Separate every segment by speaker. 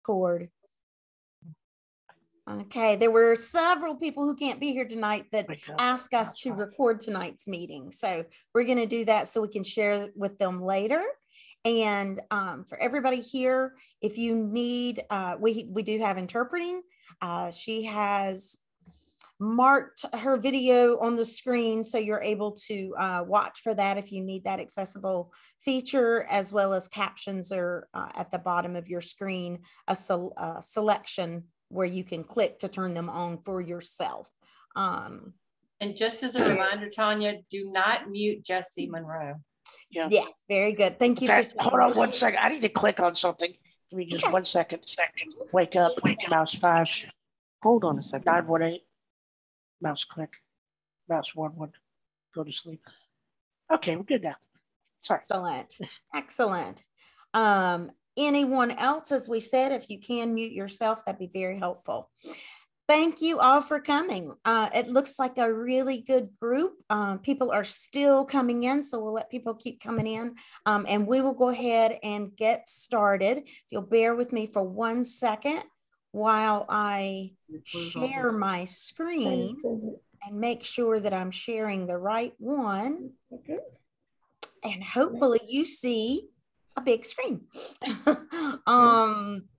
Speaker 1: Record. Okay, there were several people who can't be here tonight that asked us to record tonight's meeting. So we're going to do that so we can share with them later. And for everybody here, if you need, we do have interpreting. She has marked her video on the screen so you're able to watch for that if you need that accessible feature, as well as captions are at the bottom of your screen, a selection where you can click to turn them on for yourself.
Speaker 2: And just as a reminder, Tanya, do not mute Jesse Monroe.
Speaker 1: Yeah. Yes, very good. Thank you.
Speaker 3: Hold on 1 second. I need to click on something. Give me just 1 second. Wake up. Mouse 5. Hold on a second. 918. Mouse click. Mouse 1. Go to sleep. Okay, we're good now. Sorry.
Speaker 1: Excellent. Excellent. Anyone else, as we said, if you can mute yourself, that'd be very helpful. Thank you all for coming. It looks like a really good group. People are still coming in, so we'll let people keep coming in. And we will go ahead and get started. If you'll bear with me for 1 second while I share my screen and make sure that I'm sharing the right one. Okay. And hopefully you see a big screen.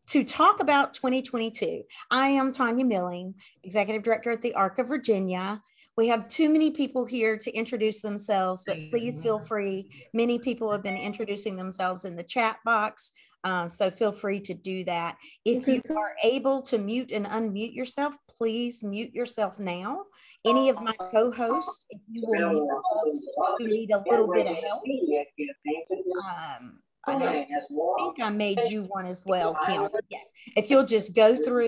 Speaker 1: To talk about 2022, I am Tanya Milling, Executive Director at the ARC of Virginia. We have too many people here to introduce themselves, but please feel free. Many people have been introducing themselves in the chat box, so feel free to do that. If you are able to mute and unmute yourself, please mute yourself now. Any of my co-hosts, if you will mute those who need a little bit of help. I think I made you one as well, Kim. Yes, if you'll just go through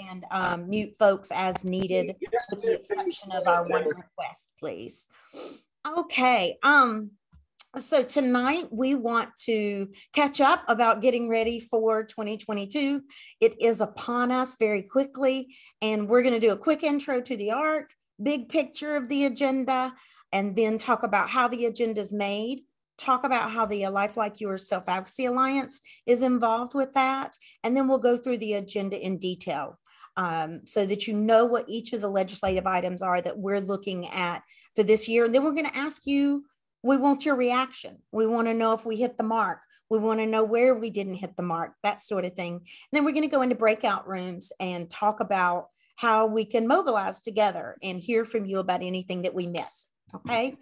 Speaker 1: and mute folks as needed, with the exception of our one request, please. Okay. So tonight we want to catch up about getting ready for 2022. It is upon us very quickly, and we're going to do a quick intro to the ARC, big picture of the agenda, and then talk about how the agenda is made. Talk about how the Life Like Yours Self-Advocacy Alliance is involved with that. And then we'll go through the agenda in detail so that you know what each of the legislative items are that we're looking at for this year. And then we're going to ask you, we want your reaction. We want to know if we hit the mark. We want to know where we didn't hit the mark, that sort of thing. And then we're going to go into breakout rooms and talk about how we can mobilize together and hear from you about anything that we miss. Okay,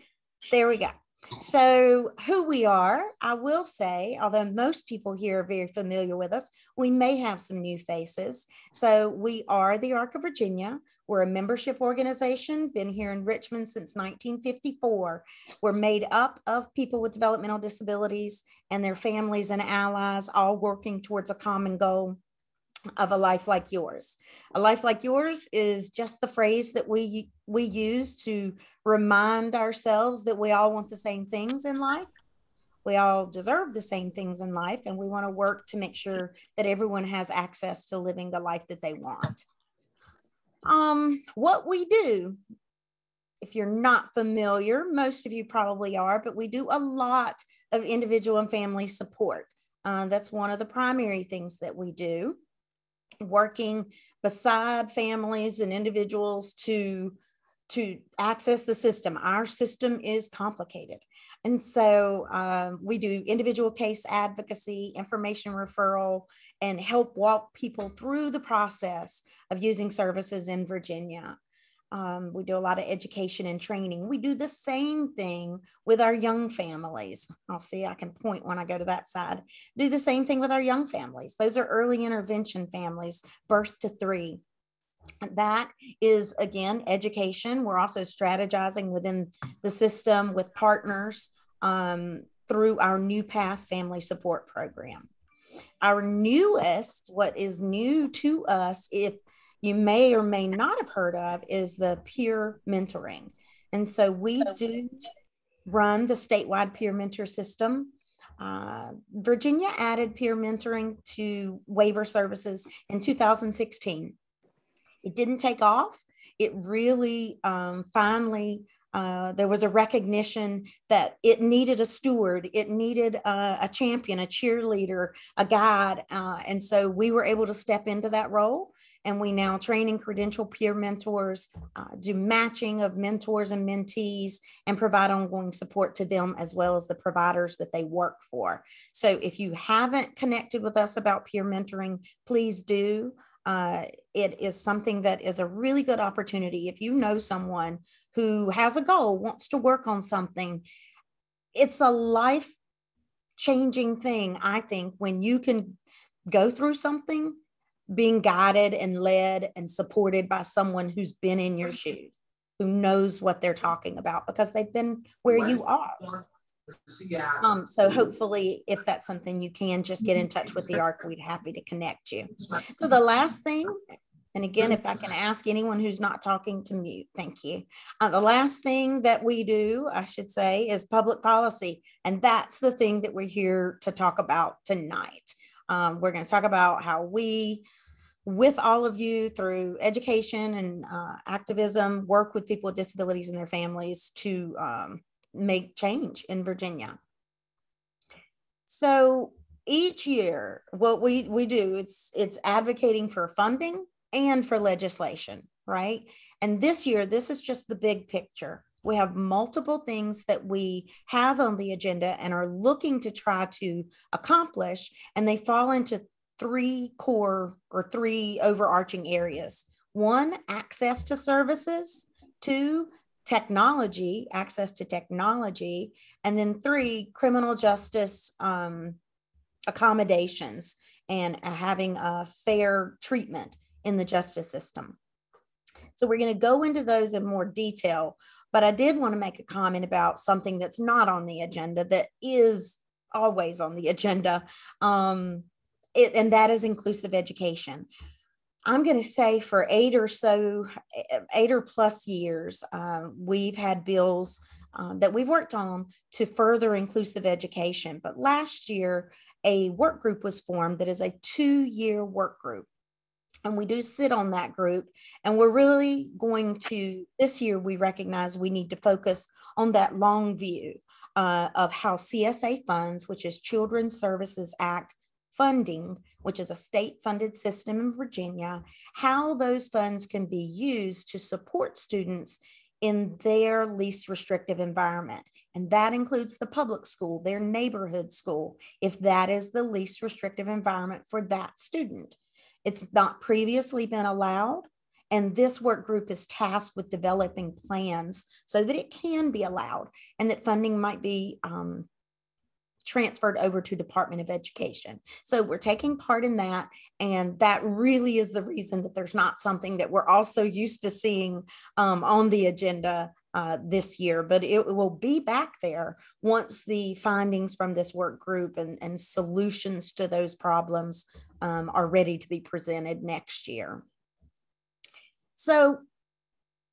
Speaker 1: there we go. So who we are, I will say, although most people here are very familiar with us, we may have some new faces. So we are the ARC of Virginia. We're a membership organization, been here in Richmond since 1954. We're made up of people with developmental disabilities and their families and allies, all working towards a common goal of a life like yours. A life like yours is just the phrase that we use to remind ourselves that we all want the same things in life. We all deserve the same things in life, and we want to work to make sure that everyone has access to living the life that they want. What we do, if you're not familiar, most of you probably are, but we do a lot of individual and family support. That's one of the primary things that we do, working beside families and individuals to access the system. Our system is complicated. And so we do individual case advocacy, information referral, and help walk people through the process of using services in Virginia. We do a lot of education and training. We do the same thing with our young families. I'll see, I can point when I go to that side. Do the same thing with our young families. Those are early intervention families, birth to 3. That is, again, education. We're also strategizing within the system with partners through our New Path Family Support Program. Our newest, what is new to us, if you may or may not have heard of, is the peer mentoring. And so we do run the statewide peer mentor system. Virginia added peer mentoring to waiver services in 2016. It didn't take off. It really finally There was a recognition that it needed a steward, it needed a champion, a cheerleader, a guide. And so we were able to step into that role. And we now train and credential peer mentors, do matching of mentors and mentees, and provide ongoing support to them as well as the providers that they work for. So if you haven't connected with us about peer mentoring, please do. It is something that is a really good opportunity. If you know someone who has a goal, wants to work on something, it's a life-changing thing, I think, when you can go through something being guided and led and supported by someone who's been in your shoes, who knows what they're talking about because they've been where you are. So hopefully, if that's something you can, just get in touch with the ARC. We'd be happy to connect you. So the last thing, and again, if I can ask anyone who's not talking to mute, thank you. The last thing that we do, I should say, is public policy. And that's the thing that we're here to talk about tonight. We're going to talk about how we, with all of you through education and activism, work with people with disabilities and their families to make change in Virginia. So each year, what we do, it's advocating for funding and for legislation, right? And this year, this is just the big picture. We have multiple things that we have on the agenda and are looking to try to accomplish, and they fall into three core or three overarching areas. One, access to services. Two, technology, access to technology. And then three, criminal justice accommodations and having a fair treatment in the justice system. So we're going to go into those in more detail, but I did want to make a comment about something that's not on the agenda that is always on the agenda, and that is inclusive education. I'm going to say for 8 or plus years, we've had bills that we've worked on to further inclusive education. But last year, a work group was formed that is a 2-year work group. And we do sit on that group, and we're really going to, this year, we recognize we need to focus on that long view of how CSA funds, which is Children's Services Act funding, which is a state-funded system in Virginia, how those funds can be used to support students in their least restrictive environment. And that includes the public school, their neighborhood school, if that is the least restrictive environment for that student. It's not previously been allowed, and this work group is tasked with developing plans so that it can be allowed and that funding might be transferred over to Department of Education. So we're taking part in that, and that really is the reason that there's not something that we're also used to seeing on the agenda this year, but it will be back there once the findings from this work group and solutions to those problems are ready to be presented next year. So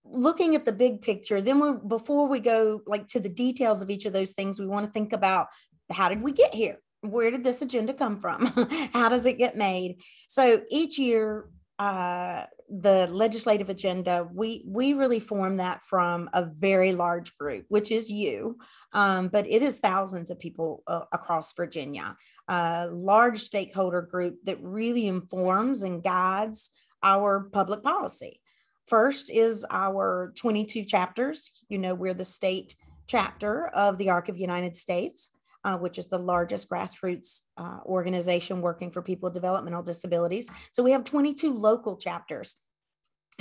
Speaker 1: looking at the big picture, then before we go to the details of each of those things, we want to think about, how did we get here? Where did this agenda come from? How does it get made? So each year, the legislative agenda, we really form that from a very large group, which is you, but it is thousands of people across Virginia, a large stakeholder group that really informs and guides our public policy. First is our 22 chapters. We're the state chapter of the ARC of the United States, which is the largest grassroots organization working for people with developmental disabilities. So we have 22 local chapters.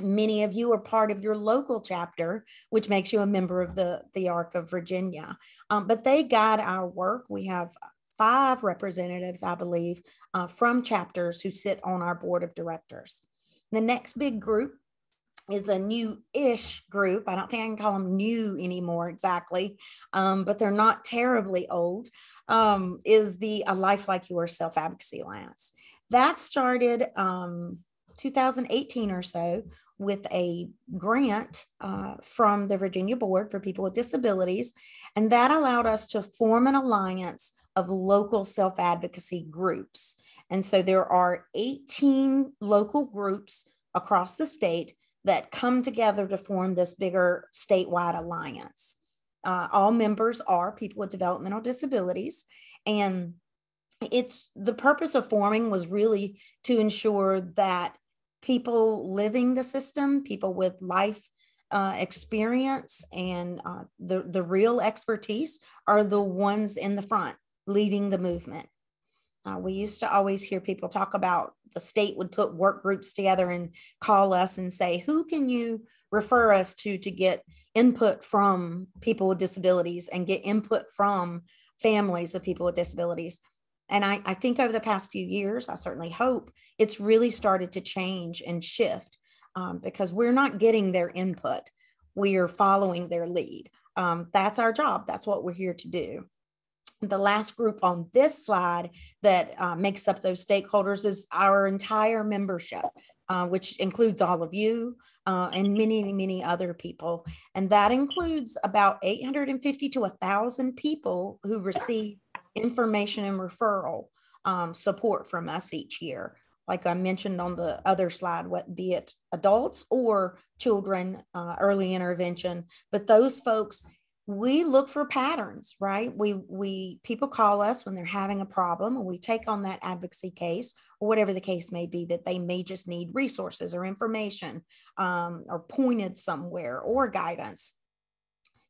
Speaker 1: Many of you are part of your local chapter, which makes you a member of the ARC of Virginia. But they guide our work. We have 5 representatives, I believe, from chapters who sit on our board of directors. The next big group is a new-ish group. I don't think I can call them new anymore exactly, but they're not terribly old, is the A Life Like Yours Self-Advocacy Alliance. That started 2018 or so with a grant from the Virginia Board for People with Disabilities, and that allowed us to form an alliance of local self-advocacy groups. And so there are 18 local groups across the state that come together to form this bigger statewide alliance. All members are people with developmental disabilities, and it's the purpose of forming was really to ensure that people living the system, people with life experience and the real expertise are the ones in the front leading the movement. We used to always hear people talk about the state would put work groups together and call us and say, who can you refer us to get input from people with disabilities and get input from families of people with disabilities? And I think over the past few years, I certainly hope it's really started to change and shift because we're not getting their input. We are following their lead. That's our job. That's what we're here to do. The last group on this slide that makes up those stakeholders is our entire membership, which includes all of you and many, many other people. And that includes about 850 to 1,000 people who receive information and referral support from us each year. Like I mentioned on the other slide, what be it adults or children, early intervention, but those folks, we look for patterns, right? People call us when they're having a problem, and we take on that advocacy case or whatever the case may be, that they may just need resources or information or pointed somewhere or guidance.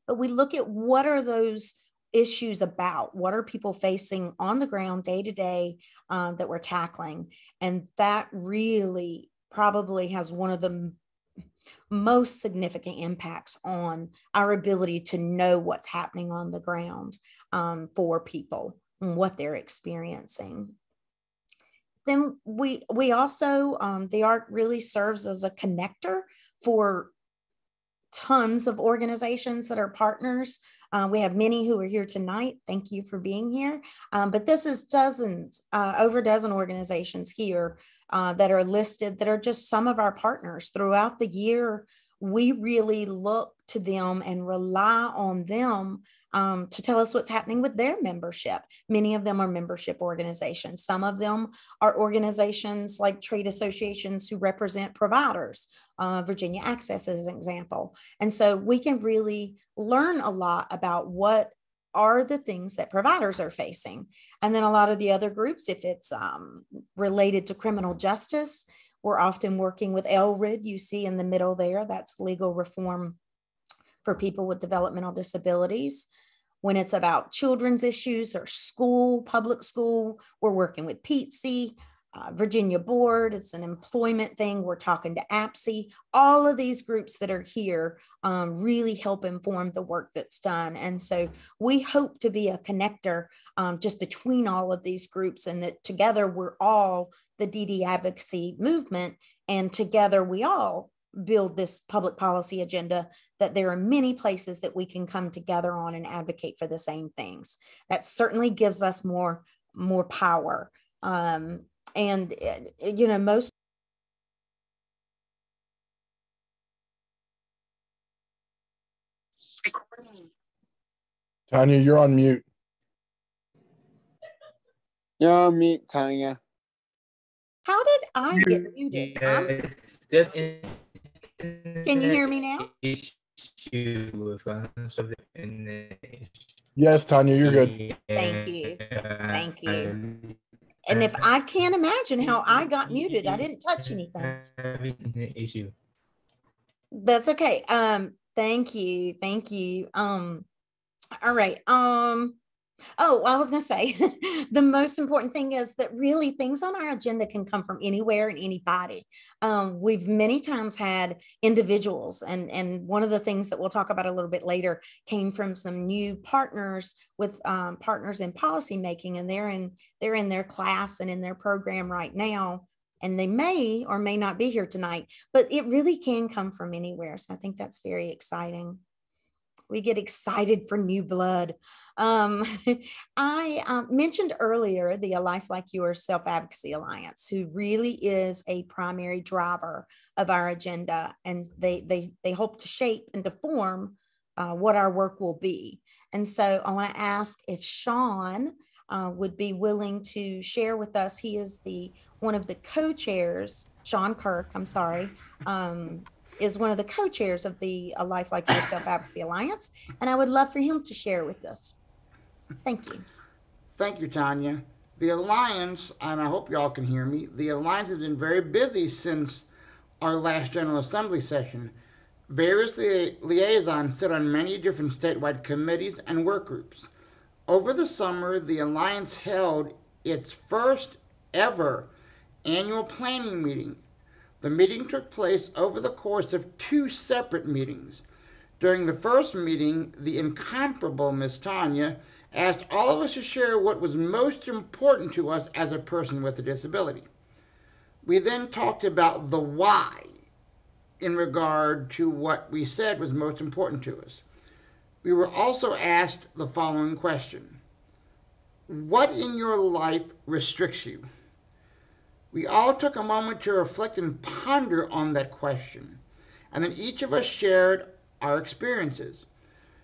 Speaker 1: But we look at what are those issues about, what are people facing on the ground day to day that we're tackling. And that really probably has one of the most significant impacts on our ability to know what's happening on the ground for people and what they're experiencing. Then we also, the ARC really serves as a connector for tons of organizations that are partners. We have many who are here tonight. Thank you for being here. But this is dozens, over a dozen organizations here that are listed that are just some of our partners throughout the year. We really look to them and rely on them to tell us what's happening with their membership. Many of them are membership organizations. Some of them are organizations like trade associations who represent providers. Virginia Access is an example. And so we can really learn a lot about what are the things that providers are facing. And then a lot of the other groups, if it's related to criminal justice, we're often working with LRID, you see in the middle there, that's legal reform for people with developmental disabilities. When it's about children's issues or school, public school, we're working with PTSI, Virginia Board, it's an employment thing, we're talking to APSI. All of these groups that are here really help inform the work that's done. And so we hope to be a connector just between all of these groups, and that together we're all the DD advocacy movement, and together we all build this public policy agenda, that there are many places that we can come together on and advocate for the same things. That certainly gives us more power. And, you know, most.
Speaker 4: Tanya, you're on mute.
Speaker 5: You're on mute, Tanya.
Speaker 1: How did I get muted? Can you hear me now?
Speaker 4: Yes, Tanya, you're good.
Speaker 1: Thank you. Thank you. And if I can't imagine how I got muted, I didn't touch anything. That's okay. Thank you. Thank you. All right. Oh, I was going to say the most important thing is that really things on our agenda can come from anywhere and anybody. We've many times had individuals, and one of the things that we'll talk about a little bit later came from some new partners with partners in policymaking, and they're in their class and in their program right now, and they may or may not be here tonight, but it really can come from anywhere. So I think that's very exciting. We get excited for new blood. I mentioned earlier the A Life Like Yours Self-Advocacy Alliance, who really is a primary driver of our agenda, and they hope to shape and to form what our work will be. And so I want to ask if Sean would be willing to share with us. He is one of the co-chairs, Sean Kirk, I'm sorry, is one of the co-chairs of the Life Like Yourself Advocacy Alliance, and I would love for him to share with us. Thank you.
Speaker 6: Thank you, Tanya. The Alliance, and I hope y'all can hear me, the Alliance has been very busy since our last General Assembly session. Various liaisons sit on many different statewide committees and work groups. Over the summer, the Alliance held its first ever annual planning meeting. The meeting took place over the course of 2 separate meetings. During the first meeting, the incomparable Miss Tanya asked all of us to share what was most important to us as a person with a disability. We then talked about the why in regard to what we said was most important to us. We were also asked the following question: what in your life restricts you? We all took a moment to reflect and ponder on that question, and then each of us shared our experiences.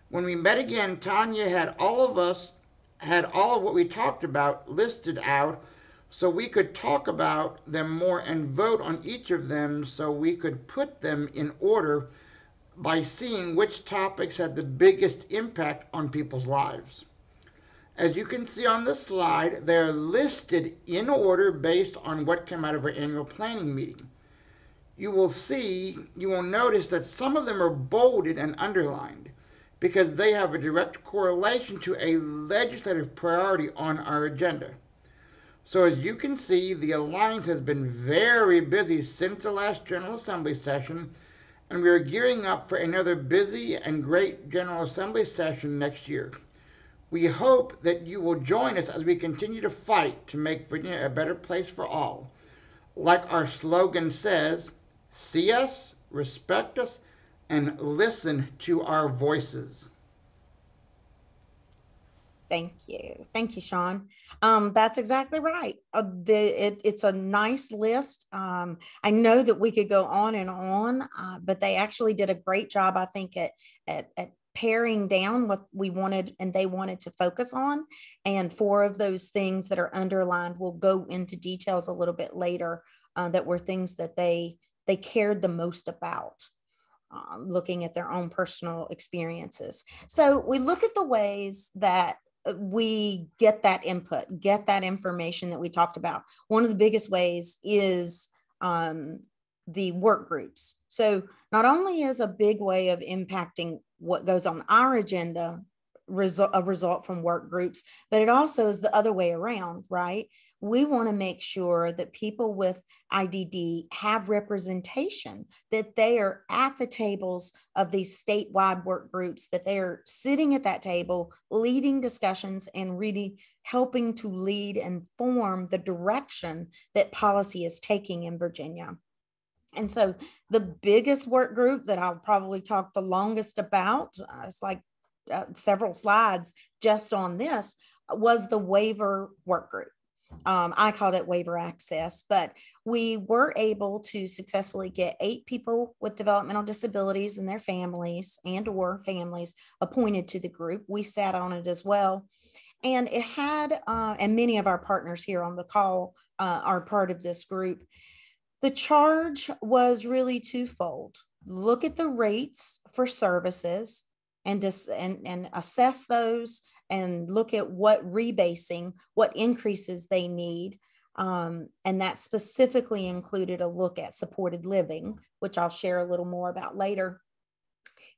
Speaker 6: When we met again, Tanya had all of what we talked about listed out so we could talk about them more and vote on each of them so we could put them in order by seeing which topics had the biggest impact on people's lives. As you can see on the slide, they're listed in order based on what came out of our annual planning meeting. You will notice that some of them are bolded and underlined because they have a direct correlation to a legislative priority on our agenda. So as you can see, the Alliance has been very busy since the last General Assembly session, and we are gearing up for another busy and great General Assembly session next year. We hope that you will join us as we continue to fight to make Virginia a better place for all. Like our slogan says, see us, respect us, and listen to our voices.
Speaker 1: Thank you. Thank you, Sean. That's exactly right. It's a nice list. I know that we could go on and on, but they actually did a great job, I think, at paring down what we wanted and they wanted to focus on. And 4 of those things that are underlined, we'll go into details a little bit later, that were things that they cared the most about, looking at their own personal experiences. So we look at the ways that we get that input, get that information that we talked about. One of the biggest ways is the work groups. So not only is a big way of impacting what goes on our agenda a result from work groups, but it also is the other way around, right? We want to make sure that people with IDD have representation, that they are at the tables of these statewide work groups, that they are sitting at that table, leading discussions and really helping to lead and form the direction that policy is taking in Virginia. And so the biggest work group that I'll probably talk the longest about, it's like several slides just on this, was the waiver work group. I called it waiver access, but we were able to successfully get 8 people with developmental disabilities and their families or families appointed to the group. We sat on it as well. And it had, and many of our partners here on the call are part of this group. The charge was really twofold. Look at the rates for services and assess those and look at what rebasing, what increases they need. And that specifically included a look at supported living, which I'll share a little more about later.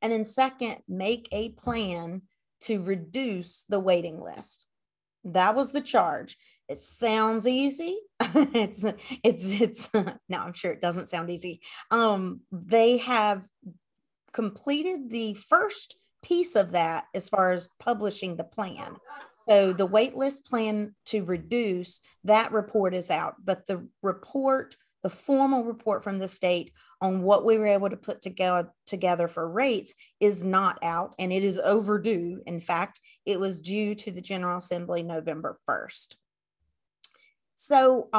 Speaker 1: And then second, make a plan to reduce the waiting list. That was the charge. It sounds easy. it's no, I'm sure it doesn't sound easy. They have completed the first piece of that as far as publishing the plan. So the wait list plan to reduce, that report is out, but the formal report from the state on what we were able to put together for rates is not out, and it is overdue. In fact, it was due to the General Assembly November 1st. So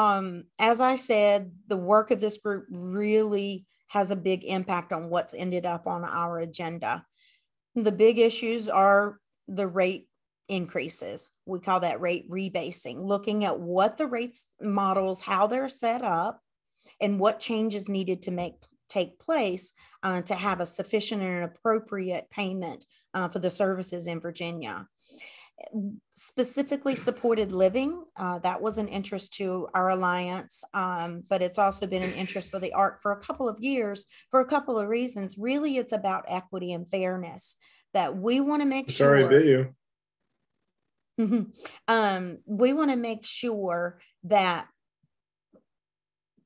Speaker 1: as I said, the work of this group really has a big impact on what's ended up on our agenda. The big issues are the rate increases. We call that rate rebasing, looking at what the rates models, how they're set up, and what changes needed to take place to have a sufficient and appropriate payment for the services in Virginia. Specifically supported living, that was an interest to our alliance, but it's also been an interest for the ARC for a couple of years for a couple of reasons. Really, it's about equity and fairness that we want to make sure.
Speaker 4: Sorry, video.
Speaker 1: We want to make sure that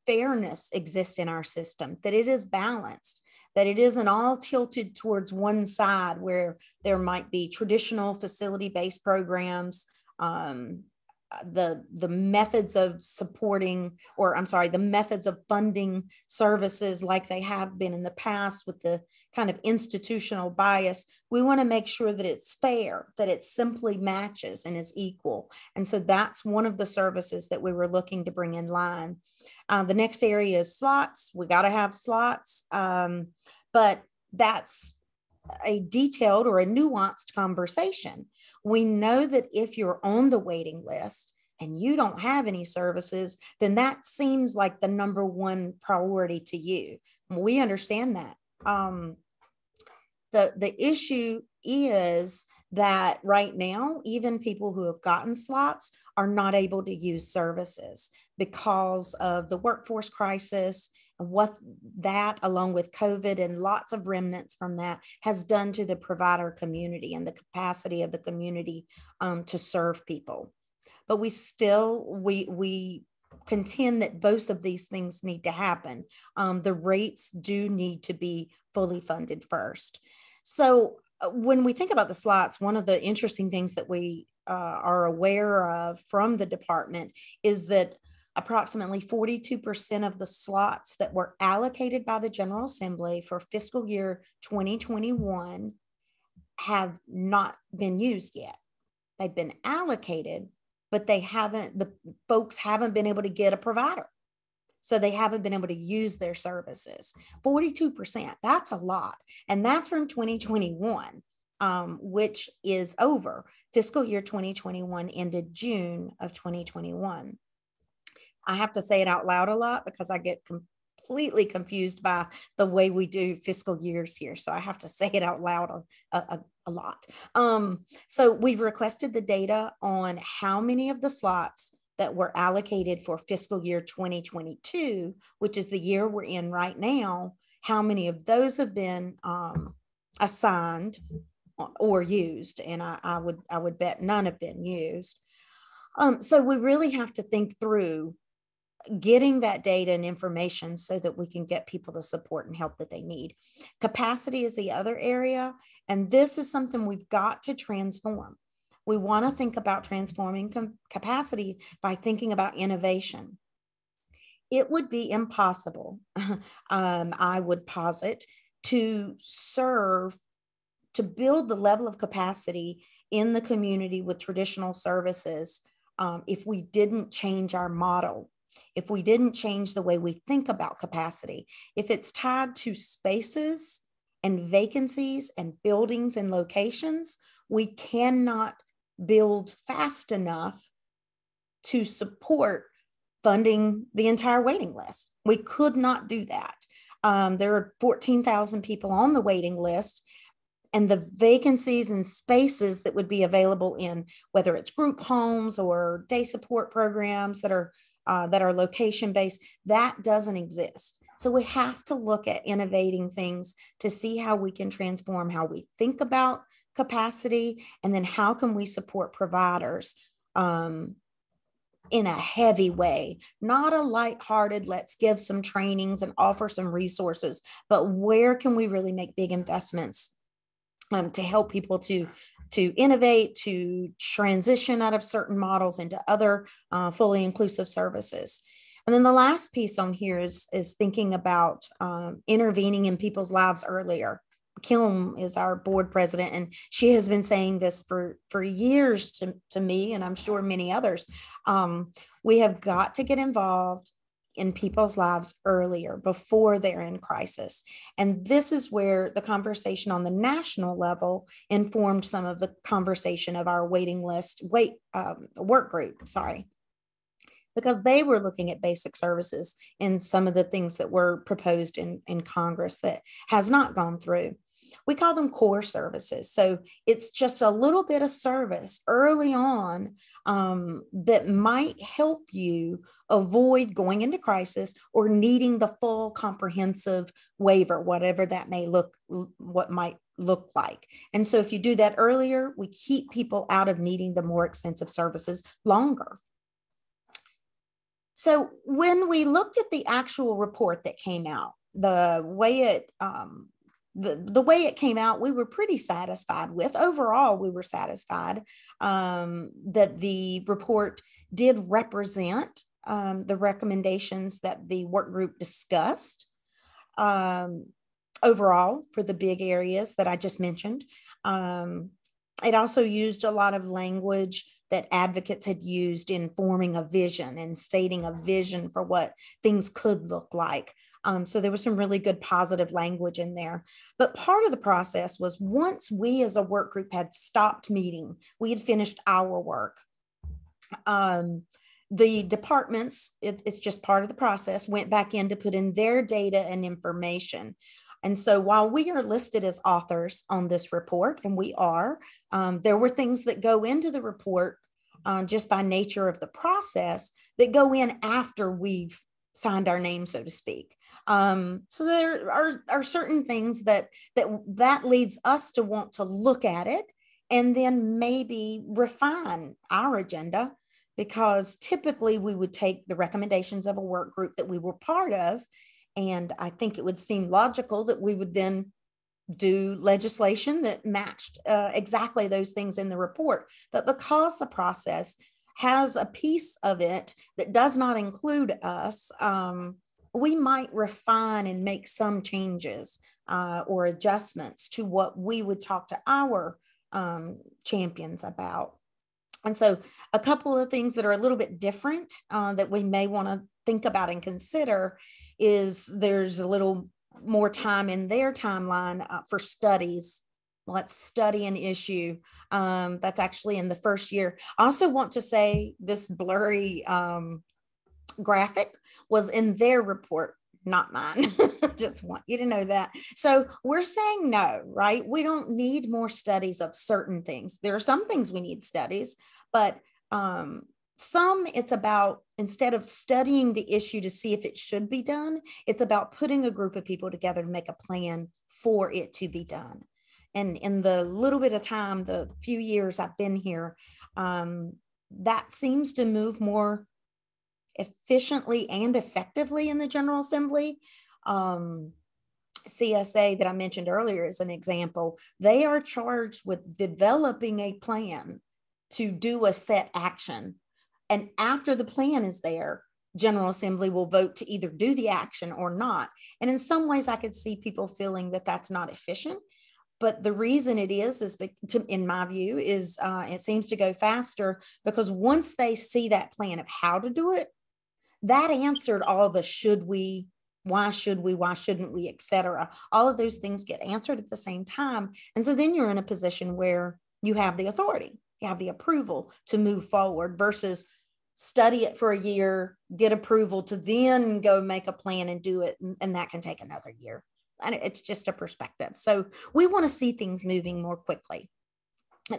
Speaker 1: fairness exists in our system, that it is balanced, that it isn't all tilted towards one side where there might be traditional facility-based programs, the methods of supporting, or I'm sorry, the methods of funding services like they have been in the past with the kind of institutional bias. We want to make sure that it's fair, that it simply matches and is equal. And so that's one of the services that we were looking to bring in line. The next area is slots. We got to have slots, but that's a detailed or a nuanced conversation. We know that if you're on the waiting list and you don't have any services, then that seems like the number one priority to you. We understand that. The issue is that right now, even people who have gotten slots are not able to use services because of the workforce crisis and what that, along with COVID and lots of remnants from that, has done to the provider community and the capacity of the community to serve people. But we still, we contend that both of these things need to happen. The rates do need to be fully funded first. So when we think about the slots, one of the interesting things that we are aware of from the department is that approximately 42% of the slots that were allocated by the General Assembly for fiscal year 2021 have not been used yet. They've been allocated, but the folks haven't been able to get a provider. So they haven't been able to use their services. 42%, that's a lot. And that's from 2021, which is over. Fiscal year 2021 ended June of 2021. I have to say it out loud a lot because I get completely confused by the way we do fiscal years here. So I have to say it out loud a lot. So we've requested the data on how many of the slots that were allocated for fiscal year 2022, which is the year we're in right now, how many of those have been assigned or used? And I would bet none have been used. So we really have to think through getting that data and information so that we can get people the support and help that they need. Capacity is the other area, and this is something we've got to transform. We want to think about transforming capacity by thinking about innovation. It would be impossible, I would posit, to build the level of capacity in the community with traditional services if we didn't change our model, if we didn't change the way we think about capacity. If it's tied to spaces and vacancies and buildings and locations, we cannot build fast enough to support funding the entire waiting list. We could not do that. There are 14,000 people on the waiting list, and the vacancies and spaces that would be available in whether it's group homes or day support programs that are location based, that doesn't exist. So we have to look at innovating things to see how we can transform how we think about capacity, and then how can we support providers in a heavy way, not a lighthearted, let's give some trainings and offer some resources, but where can we really make big investments to help people to innovate, to transition out of certain models into other fully inclusive services. And then the last piece on here is thinking about intervening in people's lives earlier. Kim is our board president, and she has been saying this for years to me, and I'm sure many others. We have got to get involved in people's lives earlier, before they're in crisis. And this is where the conversation on the national level informed some of the conversation of our waiting list work group. because they were looking at basic services in some of the things that were proposed in Congress that has not gone through. We call them core services. So it's just a little bit of service early on that might help you avoid going into crisis or needing the full comprehensive waiver, whatever that may look, what might look like. And so if you do that earlier, we keep people out of needing the more expensive services longer. So when we looked at the actual report that came out, the way it came out, we were pretty satisfied with. Overall, we were satisfied that the report did represent the recommendations that the work group discussed overall for the big areas that I just mentioned. It also used a lot of language that advocates had used in forming a vision and stating a vision for what things could look like. So there was some really good positive language in there. But part of the process was once we as a work group had stopped meeting, we had finished our work. The departments, it's just part of the process, went back in to put in their data and information. And so while we are listed as authors on this report, and we are, there were things that go into the report just by nature of the process that go in after we've signed our name, so to speak. So there are certain things that leads us to want to look at it and then maybe refine our agenda, because typically we would take the recommendations of a work group that we were part of. And I think it would seem logical that we would then do legislation that matched exactly those things in the report. But because the process has a piece of it that does not include us, we might refine and make some changes or adjustments to what we would talk to our champions about. And so a couple of things that are a little bit different that we may want to think about and consider is there's a little more time in their timeline for studies. Let's study an issue. That's actually in the first year. I also want to say this blurry graphic was in their report, not mine. Just want you to know that. So we're saying no, right? We don't need more studies of certain things. There are some things we need studies, but some it's about, instead of studying the issue to see if it should be done, it's about putting a group of people together to make a plan for it to be done. And in the little bit of time, the few years I've been here, that seems to move more efficiently and effectively in the General Assembly. CSA that I mentioned earlier is an example. They are charged with developing a plan to do a set action. And after the plan is there, General Assembly will vote to either do the action or not. And in some ways, I could see people feeling that that's not efficient. But the reason it is in my view, is it seems to go faster because once they see that plan of how to do it, that answered all the should we, why shouldn't we, et cetera. All of those things get answered at the same time. And so then you're in a position where you have the authority, you have the approval to move forward versus study it for a year, get approval to then go make a plan and do it. And that can take another year. And it's just a perspective. So we want to see things moving more quickly.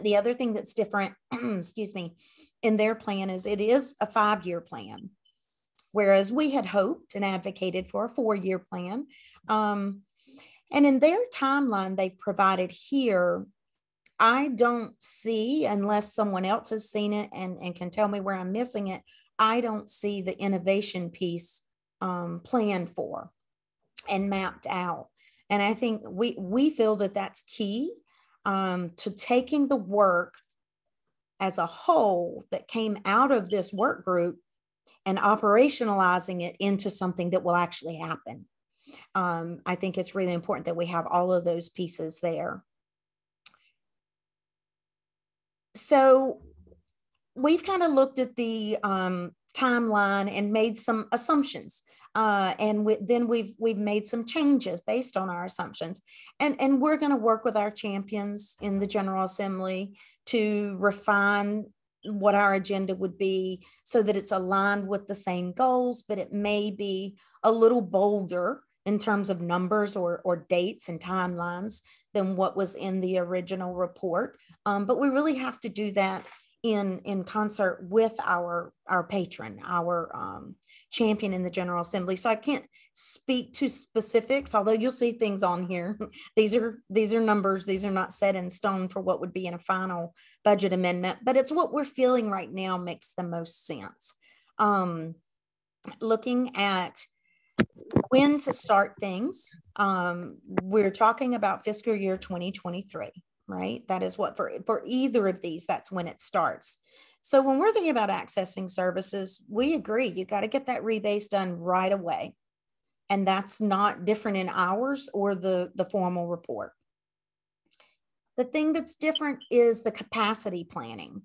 Speaker 1: The other thing that's different, excuse me, in their plan is it is a 5-year plan, whereas we had hoped and advocated for a 4-year plan. And in their timeline they've provided here, I don't see, unless someone else has seen it and can tell me where I'm missing it, I don't see the innovation piece planned for and mapped out. And I think we feel that that's key to taking the work as a whole that came out of this work group and operationalizing it into something that will actually happen. I think it's really important that we have all of those pieces there. So we've kind of looked at the timeline and made some assumptions. And then we've made some changes based on our assumptions. And we're going to work with our champions in the General Assembly to refine what our agenda would be so that it's aligned with the same goals, but it may be a little bolder in terms of numbers or dates and timelines than what was in the original report. But we really have to do that in concert with our patron, our champion in the General Assembly. So I can't speak to specifics, although you'll see things on here. These are numbers. These are not set in stone for what would be in a final budget amendment, but it's what we're feeling right now makes the most sense. Looking at when to start things, we're talking about fiscal year 2023, right? That is what for either of these, that's when it starts. So when we're thinking about accessing services, we agree, you got to get that rebase done right away. And that's not different in ours or the formal report. The thing that's different is the capacity planning.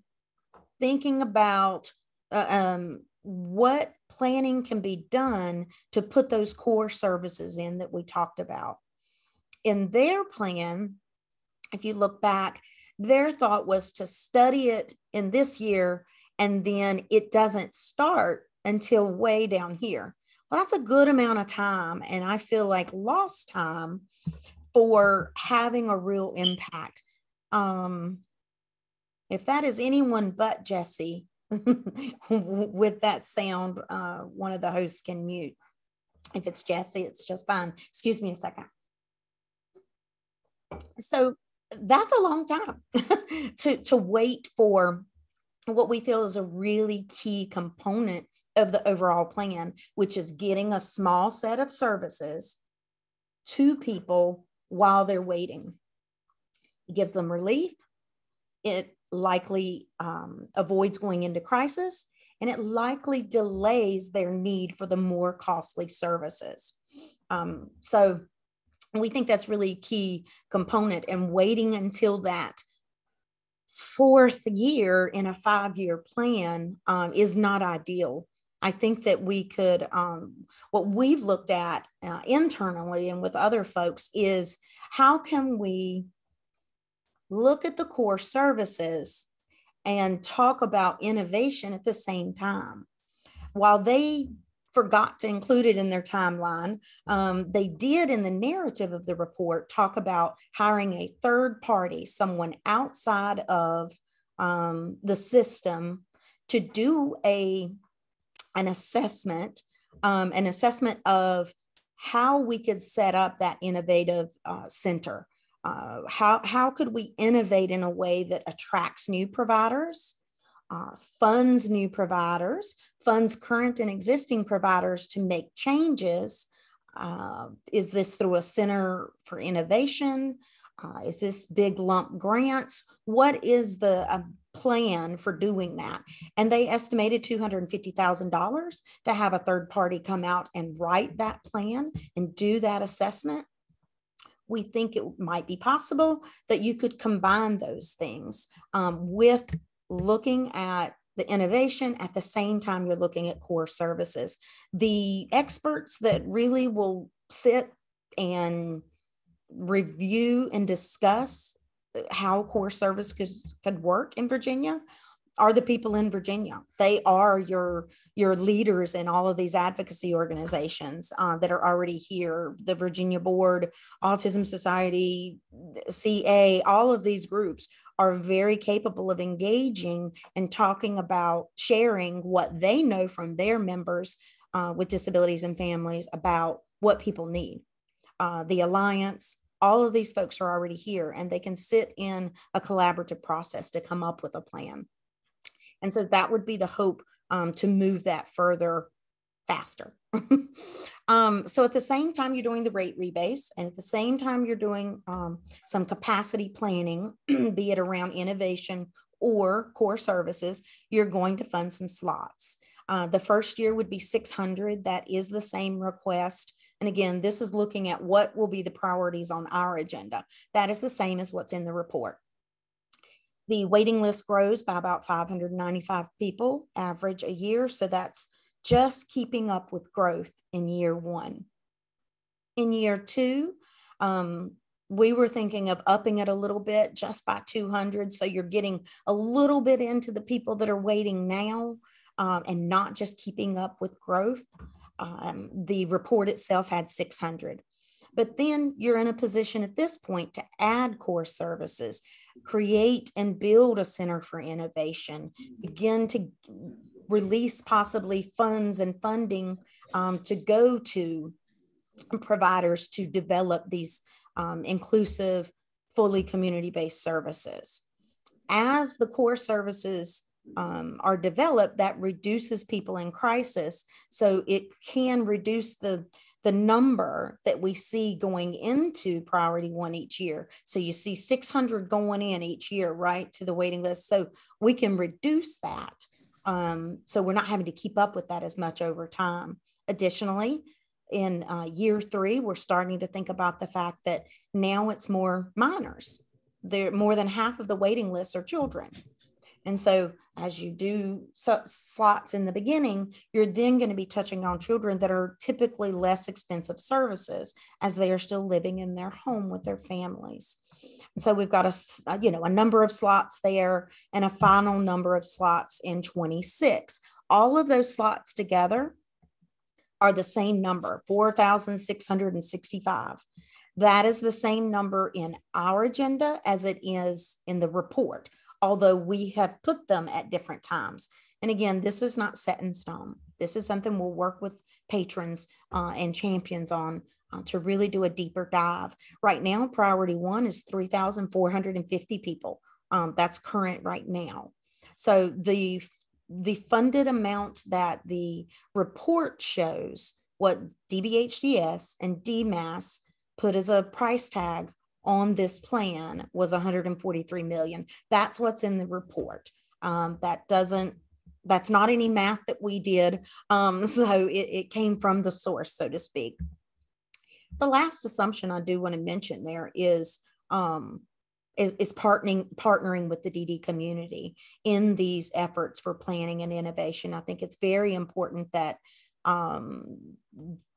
Speaker 1: Thinking about what planning can be done to put those core services in that we talked about. In their plan, if you look back, their thought was to study it in this year, and then it doesn't start until way down here. Well, that's a good amount of time, and I feel like lost time for having a real impact. If that is anyone but Jesse, with that sound, one of the hosts can mute. If it's Jesse, it's just fine. Excuse me a second. So that's a long time to wait for what we feel is a really key component of the overall plan, which is getting a small set of services to people while they're waiting. It gives them relief. It likely avoids going into crisis, and it likely delays their need for the more costly services. So we think that's really a key component, and waiting until that fourth year in a 5-year plan is not ideal. I think that we could, what we've looked at internally and with other folks is how can we look at the core services and talk about innovation at the same time. While they forgot to include it in their timeline, they did in the narrative of the report talk about hiring a third party, someone outside of the system, to do an assessment of how we could set up that innovative center. How could we innovate in a way that attracts new providers, funds new providers, funds current and existing providers to make changes? Is this through a center for innovation? Is this big lump grants? What is the plan for doing that? And they estimated $250,000 to have a third party come out and write that plan and do that assessment. We think it might be possible that you could combine those things with looking at the innovation at the same time you're looking at core services. The experts that really will sit and review and discuss how core services could work in Virginia are the people in Virginia. They are your leaders in all of these advocacy organizations that are already here. The Virginia Board, Autism Society, CA, all of these groups are very capable of engaging and talking about sharing what they know from their members with disabilities and families about what people need. The Alliance, all of these folks are already here, and they can sit in a collaborative process to come up with a plan. And so that would be the hope to move that further faster. So at the same time you're doing the rate rebase, and at the same time you're doing some capacity planning, be it around innovation or core services, you're going to fund some slots. The first year would be 600. That is the same request. And again, this is looking at what will be the priorities on our agenda. That is the same as what's in the report. The waiting list grows by about 595 people average a year. So that's just keeping up with growth in year one. In year two, we were thinking of upping it a little bit just by 200. So you're getting a little bit into the people that are waiting now, and not just keeping up with growth. The report itself had 600. But then you're in a position at this point to add core services, create and build a center for innovation, begin to release possibly funds and funding to go to providers to develop these inclusive, fully community-based services. As the core services are developed, that reduces people in crisis. So it can reduce the number that we see going into priority 1 each year. So you see 600 going in each year, right, to the waiting list. So we can reduce that. So we're not having to keep up with that as much over time. Additionally, in year 3, we're starting to think about the fact that now it's more minors. More than half of the waiting lists are children. And so as you do slots in the beginning, you're then going to be touching on children that are typically less expensive services as they are still living in their home with their families. And so we've got a number of slots there and a final number of slots in 26. All of those slots together are the same number, 4,665. That is the same number in our agenda as it is in the report, although we have put them at different times. And again, this is not set in stone. This is something we'll work with patrons and champions on to really do a deeper dive. Right now, priority 1 is 3,450 people. That's current right now. So the funded amount that the report shows, what DBHDS and DMAS put as a price tag on this plan, was 143 million. That's what's in the report. That's not any math that we did. So it came from the source, so to speak. The last assumption I do want to mention there is partnering with the DD community in these efforts for planning and innovation. I think it's very important that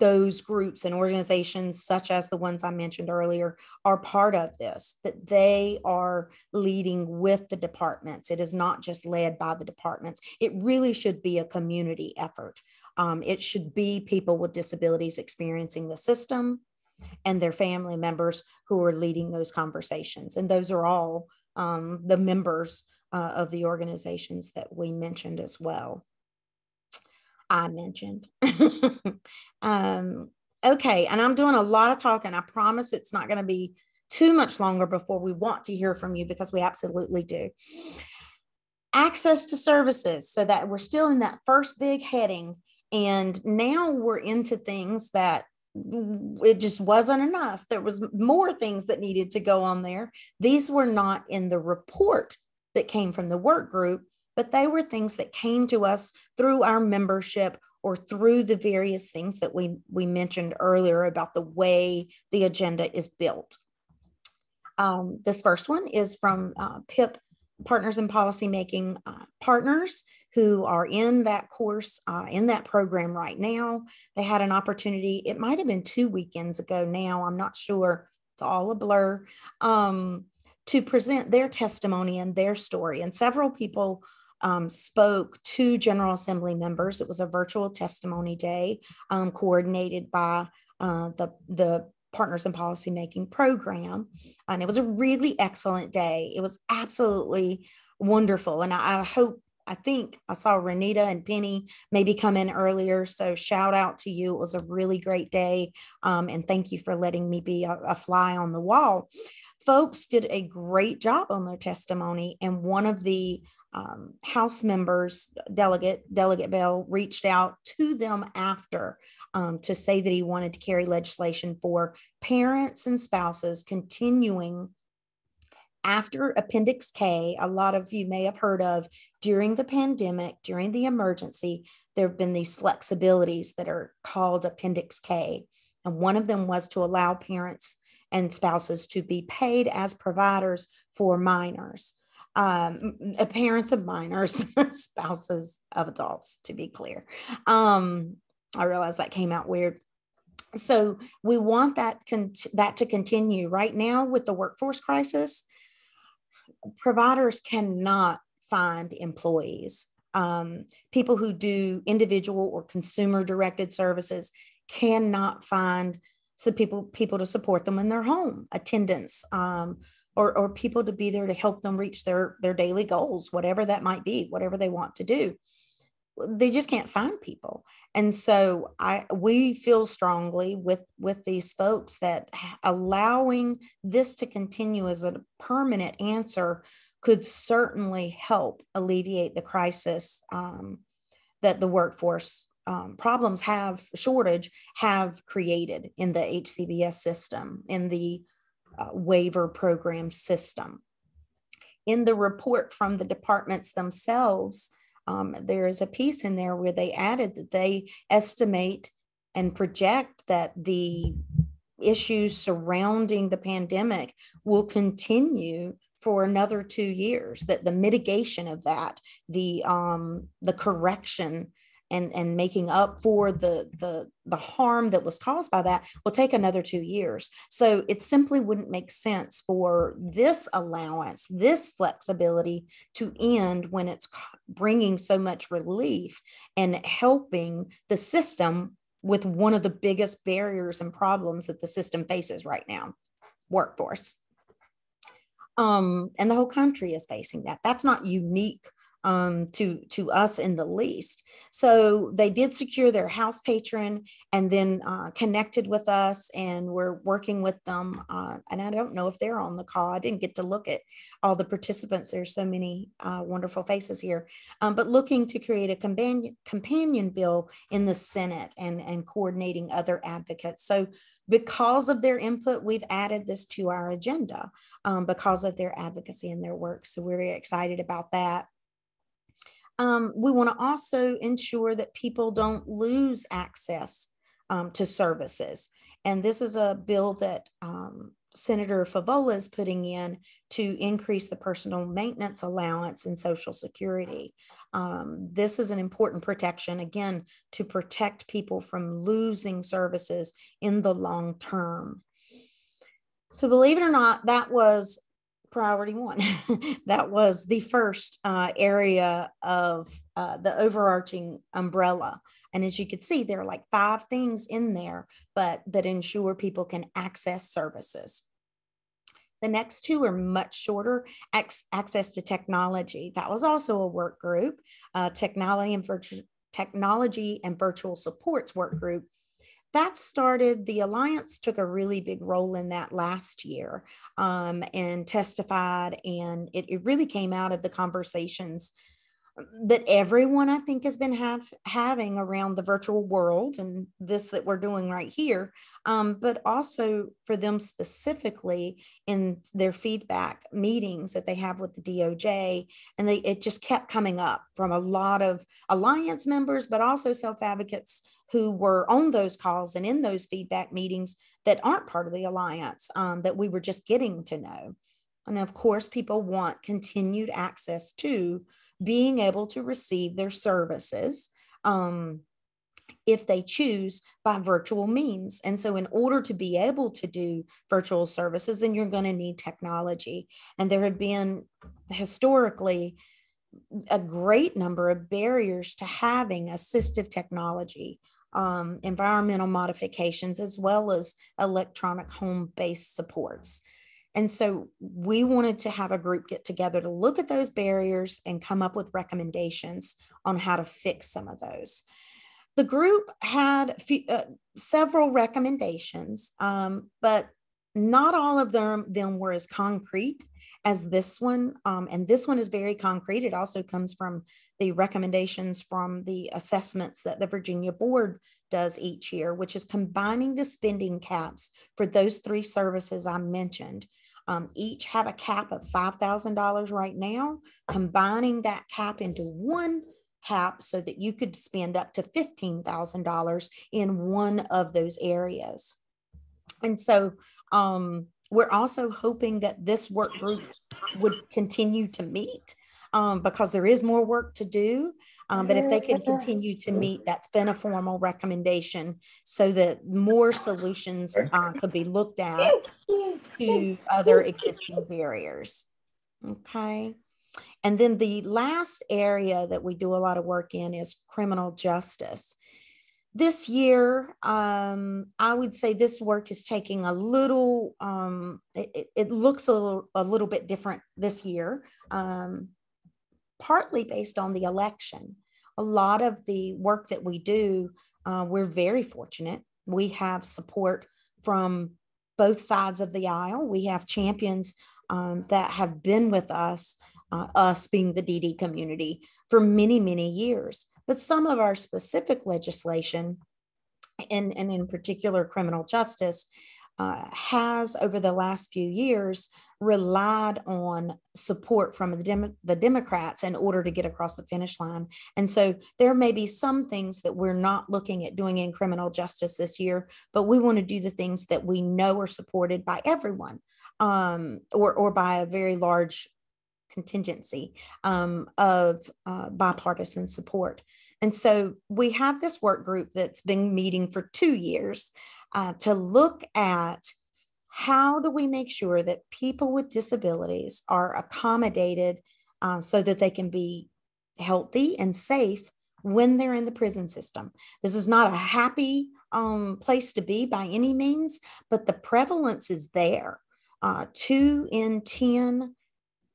Speaker 1: those groups and organizations, such as the ones I mentioned earlier, are part of this, that they are leading with the departments. It is not just led by the departments. It really should be a community effort. It should be people with disabilities experiencing the system and their family members who are leading those conversations. And those are all the members of the organizations that we mentioned as well. I mentioned. Okay, and I'm doing a lot of talking. I promise it's not going to be too much longer before we want to hear from you, because we absolutely do. Access to services, so that we're still in that first big heading, and now we're into things that it just wasn't enough. There was more things that needed to go on there. These were not in the report that came from the work group, but they were things that came to us through our membership or through the various things that we mentioned earlier about the way the agenda is built. This first one is from PIP Partners in Policymaking Partners, who are in that course, in that program right now. They had an opportunity, it might have been 2 weekends ago now, I'm not sure, it's all a blur, to present their testimony and their story. And several people spoke to General Assembly members. It was a virtual testimony day coordinated by the Partners in Policymaking program. And it was a really excellent day. It was absolutely wonderful. And I think I saw Renita and Penny maybe come in earlier. So shout out to you. It was a really great day. And thank you for letting me be a fly on the wall. Folks did a great job on their testimony. And one of the House members, Delegate Bell, reached out to them after to say that he wanted to carry legislation for parents and spouses continuing after Appendix K. A lot of you may have heard of during the pandemic, during the emergency, there have been these flexibilities that are called Appendix K. And one of them was to allow parents and spouses to be paid as providers for minors. Parents of minors, spouses of adults, to be clear. I realize that came out weird. So we want that to continue. Right now with the workforce crisis, providers cannot find employees. People who do individual or consumer directed services cannot find some people to support them in their home, attendants, or people to be there to help them reach their daily goals, whatever that might be, whatever they want to do. They just can't find people. And so we feel strongly with these folks that allowing this to continue as a permanent answer could certainly help alleviate the crisis that the workforce problems shortage have created in the HCBS system, in the waiver program system. In the report from the departments themselves, there is a piece in there where they added that they estimate and project that the issues surrounding the pandemic will continue for another 2 years, that the mitigation of that, the correction and making up for the harm that was caused by that will take another 2 years. So it simply wouldn't make sense for this allowance, this flexibility to end when it's bringing so much relief and helping the system with one of the biggest barriers and problems that the system faces right now, workforce. And the whole country is facing that. That's not unique to us in the least. So they did secure their house patron and then connected with us, and we're working with them. And I don't know if they're on the call. I didn't get to look at all the participants. There's so many wonderful faces here, but looking to create a companion bill in the Senate and coordinating other advocates. So because of their input, we've added this to our agenda because of their advocacy and their work. So we're very excited about that. We want to also ensure that people don't lose access to services. And this is a bill that Senator Favola is putting in to increase the personal maintenance allowance in Social Security. This is an important protection, again, to protect people from losing services in the long term. So believe it or not, that was priority one. That was the first area of the overarching umbrella. And as you can see, there are like 5 things in there, but that ensure people can access services. The next 2 are much shorter. Access to technology. That was also a work group, technology and virtual supports work group. That started, the Alliance took a really big role in that last year and testified, and it really came out of the conversations that everyone, I think, has been having around the virtual world and this that we're doing right here, but also for them specifically in their feedback meetings that they have with the DOJ. And it just kept coming up from a lot of Alliance members, but also self-advocates who were on those calls and in those feedback meetings that aren't part of the Alliance, that we were just getting to know. And of course, people want continued access to being able to receive their services if they choose by virtual means. And so in order to be able to do virtual services, then you're going to need technology. And there have been historically a great number of barriers to having assistive technology, environmental modifications, as well as electronic home-based supports. And so we wanted to have a group get together to look at those barriers and come up with recommendations on how to fix some of those. The group had several recommendations, but not all of them were as concrete as this one. And this one is very concrete. It also comes from the recommendations from the assessments that the Virginia board does each year, which is combining the spending caps for those 3 services I mentioned. Each have a cap of $5,000 right now, combining that cap into one cap so that you could spend up to $15,000 in one of those areas. And so we're also hoping that this work group would continue to meet because there is more work to do. But if they could continue to meet, that's been a formal recommendation so that more solutions could be looked at to other existing barriers. Okay. And then the last area that we do a lot of work in is criminal justice. This year, I would say this work is taking a little, it looks a little bit different this year, partly based on the election. A lot of the work that we do, we're very fortunate. We have support from both sides of the aisle. We have champions that have been with us being the DD community, for many, many years. But some of our specific legislation, and in particular criminal justice, has over the last few years relied on support from the Democrats in order to get across the finish line. And so there may be some things that we're not looking at doing in criminal justice this year, but we want to do the things that we know are supported by everyone, or by a very large contingency of bipartisan support. And so we have this work group that's been meeting for 2 years to look at how do we make sure that people with disabilities are accommodated so that they can be healthy and safe when they're in the prison system. This is not a happy place to be by any means, but the prevalence is there. 2 in 10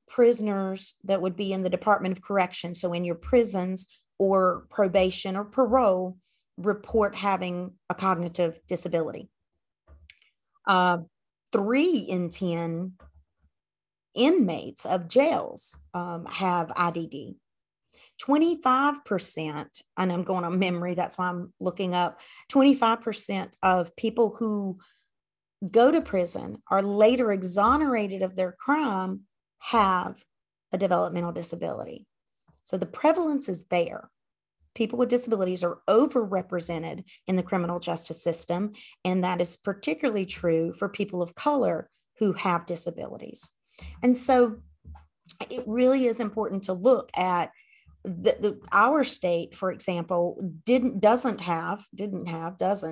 Speaker 1: prisoners that would be in the Department of Corrections, so in your prisons or probation or parole, report having a cognitive disability. 3 in 10 inmates of jails have IDD. 25%, and I'm going on memory, that's why I'm looking up, 25% of people who go to prison are later exonerated of their crime have a developmental disability. So the prevalence is there. People with disabilities are overrepresented in the criminal justice system, and that is particularly true for people of color who have disabilities. And so it really is important to look at our state, for example,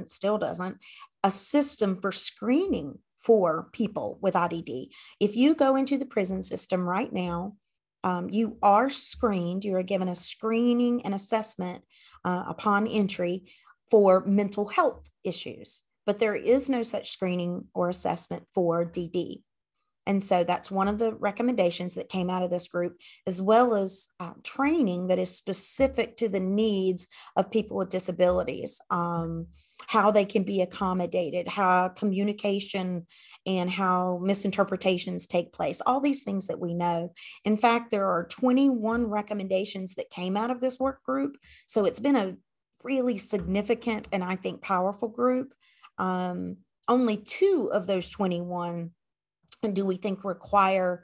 Speaker 1: still doesn't, a system for screening for people with IDD. If you go into the prison system right now, you are screened, you are given a screening and assessment upon entry for mental health issues, but there is no such screening or assessment for DD. And so that's one of the recommendations that came out of this group, as well as training that is specific to the needs of people with disabilities, how they can be accommodated, how communication and how misinterpretations take place, all these things that we know. In fact, there are 21 recommendations that came out of this work group. So it's been a really significant and I think powerful group. Only 2 of those 21 do we think require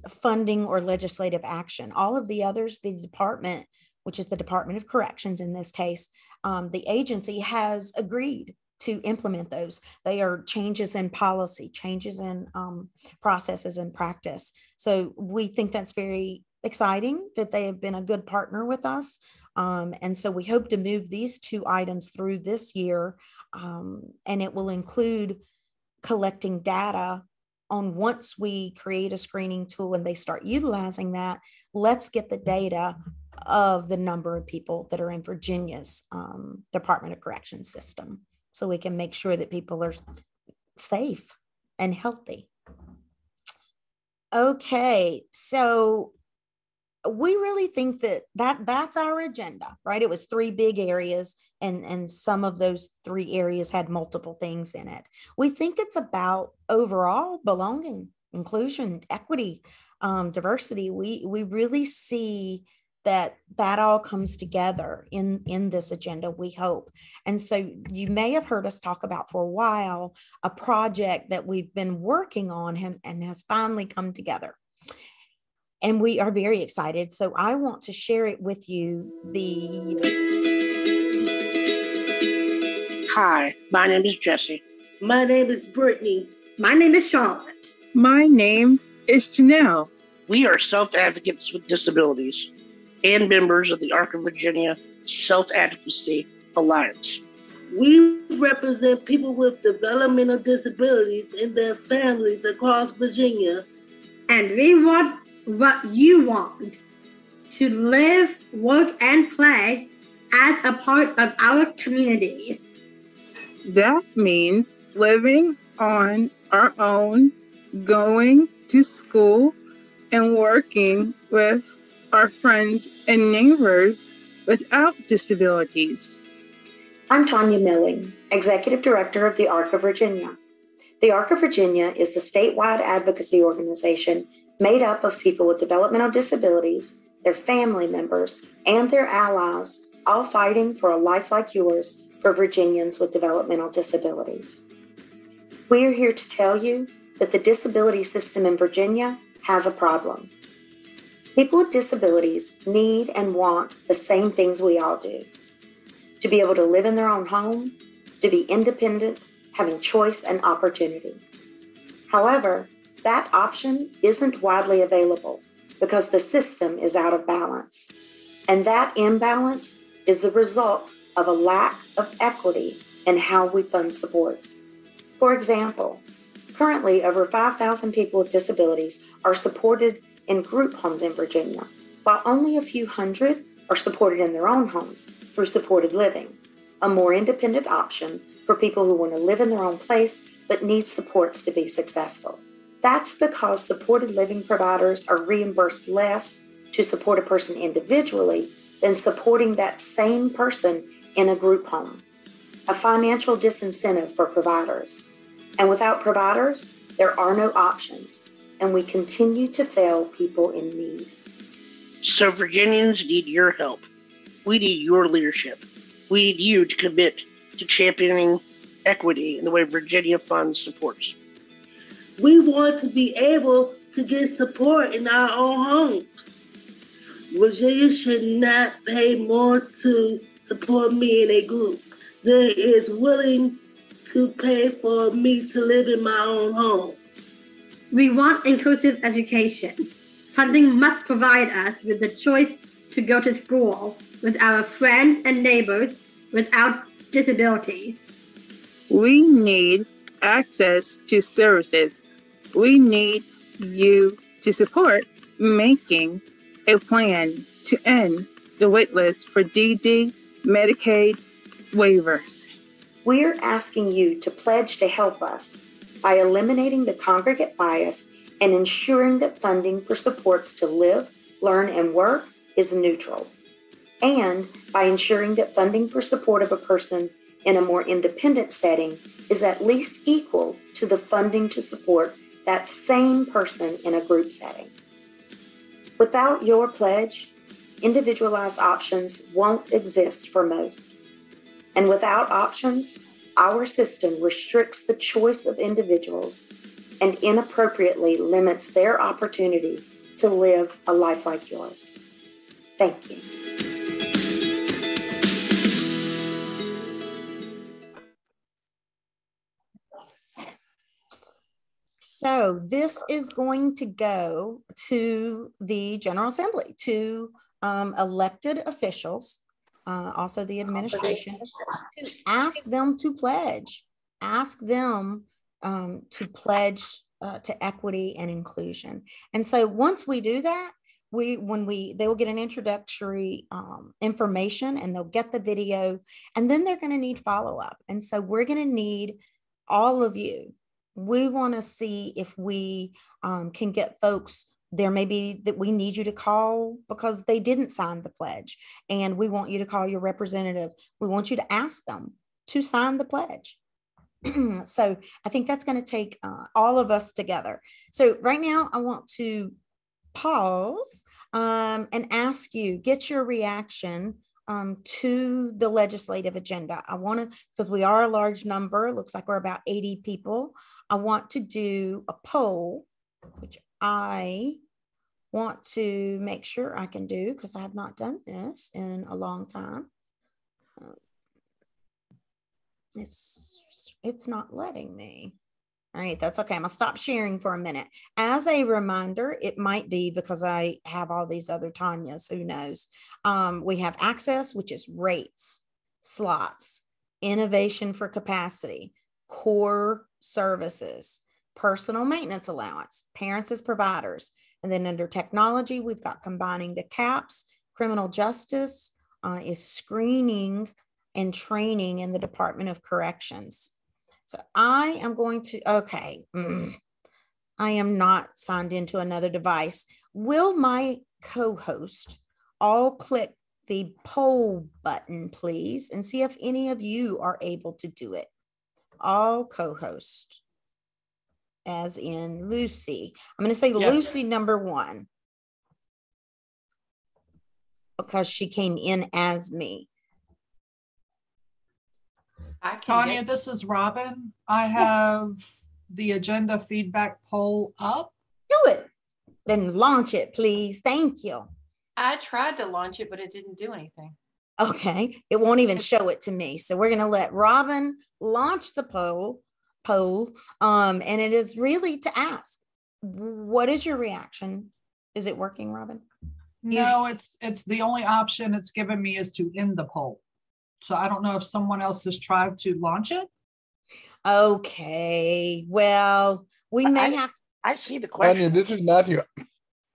Speaker 1: funding or legislative action. All of the others, the department, which is the Department of Corrections in this case, the agency has agreed to implement those. They are changes in policy, changes in processes and practice. So we think that's very exciting that they have been a good partner with us. And so we hope to move these 2 items through this year, and it will include collecting data on once we create a screening tool and they start utilizing that, let's get the data of the number of people that are in Virginia's Department of Corrections system, so we can make sure that people are safe and healthy. Okay, so we really think that's our agenda, right? It was 3 big areas, and some of those 3 areas had multiple things in it. We think it's about overall belonging, inclusion, equity, diversity. We really see that all comes together in this agenda, we hope. And so you may have heard us talk about for a while a project that we've been working on and has finally come together. And we are very excited. So I want to share it with you.
Speaker 3: Hi, my name is Jesse.
Speaker 7: My name is Brittany.
Speaker 8: My name is Charlotte.
Speaker 9: My name is Janelle.
Speaker 3: We are self-advocates with disabilities. and members of the Arc of Virginia Self-Advocacy Alliance.
Speaker 7: We represent people with developmental disabilities and their families across Virginia.
Speaker 8: And we want what you want, to live, work, and play as a part of our communities.
Speaker 9: That means living on our own, going to school, and working with our friends and neighbors without disabilities.
Speaker 1: I'm Tanya Milling, Executive Director of the Arc of Virginia. The Arc of Virginia is the statewide advocacy organization made up of people with developmental disabilities, their family members, and their allies, all fighting for a life like yours for Virginians with developmental disabilities. We are here to tell you that the disability system in Virginia has a problem. People with disabilities need and want the same things we all do. To be able to live in their own home, to be independent, having choice and opportunity. However, that option isn't widely available because the system is out of balance. And that imbalance is the result of a lack of equity in how we fund supports. For example, currently over 5,000 people with disabilities are supported in group homes in Virginia, while only a few hundred are supported in their own homes through supported living, a more independent option for people who want to live in their own place but need supports to be successful. That's because supported living providers are reimbursed less to support a person individually than supporting that same person in a group home, a financial disincentive for providers. And without providers, there are no options, and we continue to fail people in need.
Speaker 3: So Virginians need your help. We need your leadership. We need you to commit to championing equity in the way Virginia funds supports.
Speaker 7: We want to be able to get support in our own homes. Virginia should not pay more to support me in a group than is willing to pay for me to live in my own home.
Speaker 8: We want inclusive education. Funding must provide us with the choice to go to school with our friends and neighbors without disabilities.
Speaker 9: We need access to services. We need you to support making a plan to end the waitlist for DD Medicaid waivers.
Speaker 1: We're asking you to pledge to help us by eliminating the congregate bias and ensuring that funding for supports to live, learn, and work is neutral, and by ensuring that funding for support of a person in a more independent setting is at least equal to the funding to support that same person in a group setting. Without your pledge, individualized options won't exist for most. And without options, our system restricts the choice of individuals and inappropriately limits their opportunity to live a life like yours. Thank you. So this is going to go to the General Assembly, to elected officials, also the administration, to ask them to pledge, ask them to pledge to equity and inclusion. And so once we do that, they will get an introductory information, and they'll get the video, and then they're going to need follow-up. And so we're going to need all of you. We want to see if we can get folks. There may be that we need you to call because they didn't sign the pledge, and we want you to call your representative. We want you to ask them to sign the pledge. So I think that's going to take all of us together. So right now I want to pause and ask you, get your reaction to the legislative agenda. I want to, because we are a large number, looks like we're about 80 people. I want to do a poll, which I want to make sure I can do because I have not done this in a long time. It's not letting me. All right, that's okay. I'm gonna stop sharing for a minute. As a reminder, it might be because I have all these other Tanyas, who knows? We have access, which is rates, slots, innovation for capacity, core services, personal maintenance allowance, parents as providers. And then under technology, we've got combining the CAPS, criminal justice is screening and training in the Department of Corrections. So I am going to, okay, I am not signed into another device. Will my co-host all click the poll button, please, and see if any of you are able to do it? All co-hosts, as in Lucy. I'm going to say Lucy number 1 because she came in as me.
Speaker 10: Tanya, this is Robin. I have the agenda feedback poll up.
Speaker 1: Do it. Then launch it, please. Thank you.
Speaker 2: I tried to launch it, but it didn't do anything.
Speaker 1: Okay. It won't even show it to me. So we're going to let Robin launch the poll. And it is really to ask, what is your reaction? Is it working, Robin?
Speaker 10: No, it's the only option it's given me is to end the poll. So I don't know if someone else has tried to launch it.
Speaker 1: Okay. Well, we may have to.
Speaker 3: I see the question.
Speaker 4: Tanya, this is Matthew.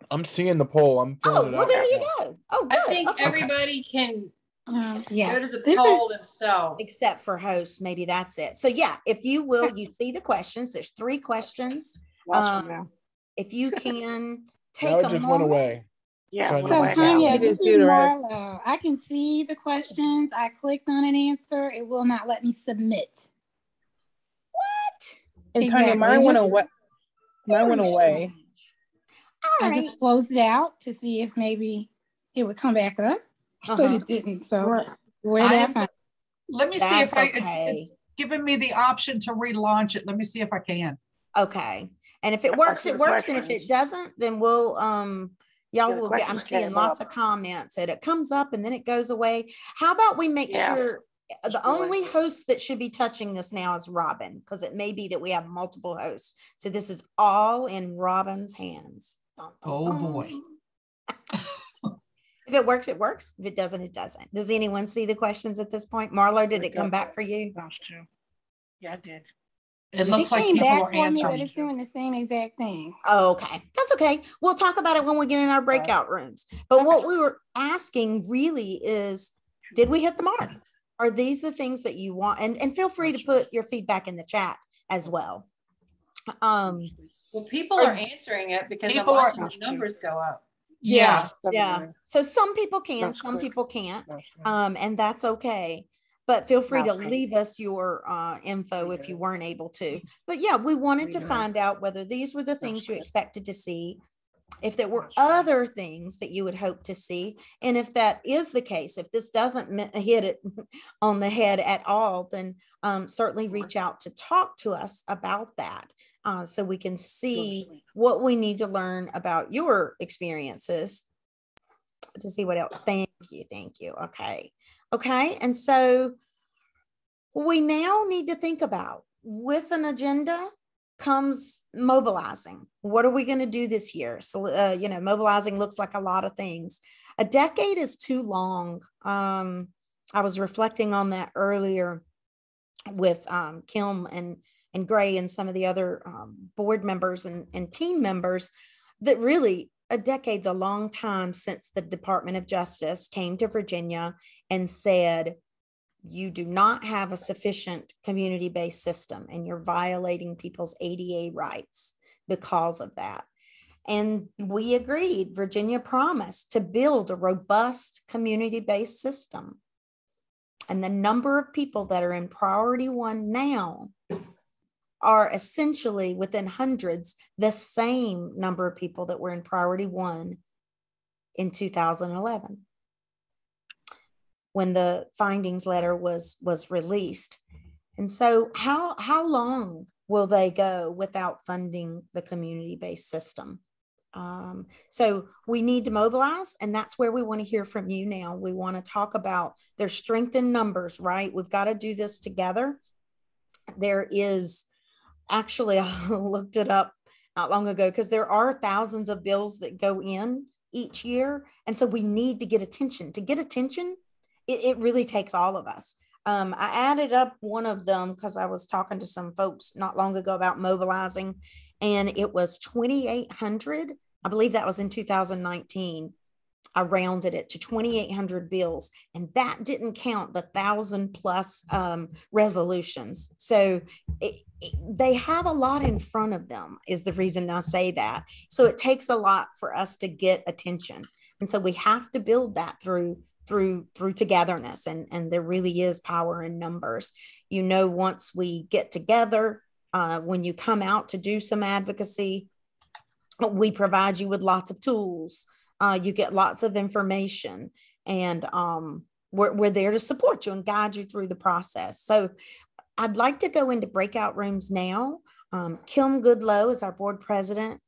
Speaker 4: I'm seeing the poll. I'm filling it out.
Speaker 1: There you go. Oh, good.
Speaker 2: I think everybody can
Speaker 1: yes.
Speaker 2: go to the poll themselves.
Speaker 1: Except for hosts. Maybe that's it. So yeah, if you will, you see the questions. There's 3 questions. If you can take
Speaker 4: a moment. Went away.
Speaker 11: Yeah. So Tanya, this is Marlo. I can see the questions. I clicked on an answer. It will not let me submit.
Speaker 1: What?
Speaker 9: And Tanya, mine went away. Mine went away.
Speaker 11: I just closed it out to see if maybe it would come back up, but it didn't. So where did I find it?
Speaker 10: Let me see if it's giving me the option to relaunch it. Let me see if I can.
Speaker 1: Okay. And if it works, it works. And if it doesn't, then we'll y'all will get, I'm seeing lots of comments that it comes up and then it goes away. How about we make sure the only host that should be touching this now is Robin, because it may be that we have multiple hosts. So this is all in Robin's hands.
Speaker 10: Oh boy.
Speaker 1: If it works, it works. If it doesn't, it doesn't. Does anyone see the questions at this point? Marlo, did it come back for you?
Speaker 3: Yeah, I did.
Speaker 10: It looks like people are answering.
Speaker 11: But it's doing the same exact thing.
Speaker 1: Oh, okay. That's okay. We'll talk about it when we get in our breakout rooms. But what we were asking really is, did we hit the mark? Are these the things that you want? And feel free to put your feedback in the chat as well.
Speaker 2: Well, people are answering it because I'm watching the numbers go up.
Speaker 1: Yeah. So some people can, some people can't. And that's okay. But feel free to leave us your info if you weren't able to. But yeah, we wanted to find out whether these were the things you expected to see, if there were other things that you would hope to see. And if that is the case, if this doesn't hit it on the head at all, then certainly reach out to talk to us about that so we can see what we need to learn about your experiences to see what else. Thank you. Okay. And so we now need to think about, with an agenda comes mobilizing. What are we going to do this year? So, mobilizing looks like a lot of things. A decade is too long. I was reflecting on that earlier with Kim and Gray and some of the other board members and team members, that really a decade's a long time since the Department of Justice came to Virginia and said, you do not have a sufficient community-based system and you're violating people's ADA rights because of that. And we agreed, Virginia promised to build a robust community-based system. And the number of people that are in priority 1 now are essentially within hundreds the same number of people that were in priority 1 in 2011 when the findings letter was released. And so how long will they go without funding the community-based system? So we need to mobilize, and that's where we want to hear from you now. We want to talk about their strength in numbers, right? We've got to do this together. There is Actually, I looked it up not long ago because there are thousands of bills that go in each year. And so we need to get attention. To get attention, it really takes all of us. I added up one of them because I was talking to some folks not long ago about mobilizing, and it was 2,800. I believe that was in 2019. I rounded it to 2,800 bills, and that didn't count the 1,000 plus resolutions. So they have a lot in front of them is the reason I say that. So it takes a lot for us to get attention. And so we have to build that through togetherness. And there really is power in numbers. You know, once we get together, when you come out to do some advocacy, we provide you with lots of tools. You get lots of information, and we're there to support you and guide you through the process. So I'd like to go into breakout rooms now. Kim Goodlow is our board president.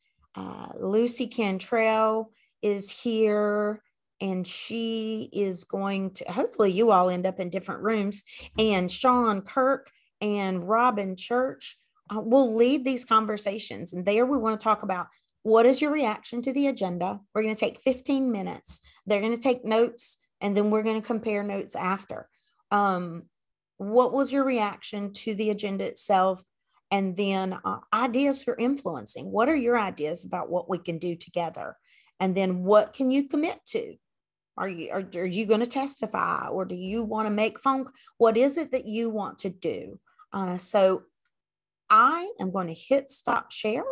Speaker 1: Lucy Cantrell is here, and she is going to, hopefully you all end up in different rooms, and Sean Kirk and Robin Church will lead these conversations. And there we want to talk about, what is your reaction to the agenda? We're going to take 15 minutes. They're going to take notes, and then we're going to compare notes after. What was your reaction to the agenda itself? And then ideas for influencing. What are your ideas about what we can do together? And then what can you commit to? Are you going to testify, or do you want to make phone? What is it that you want to do? So I am going to hit stop share.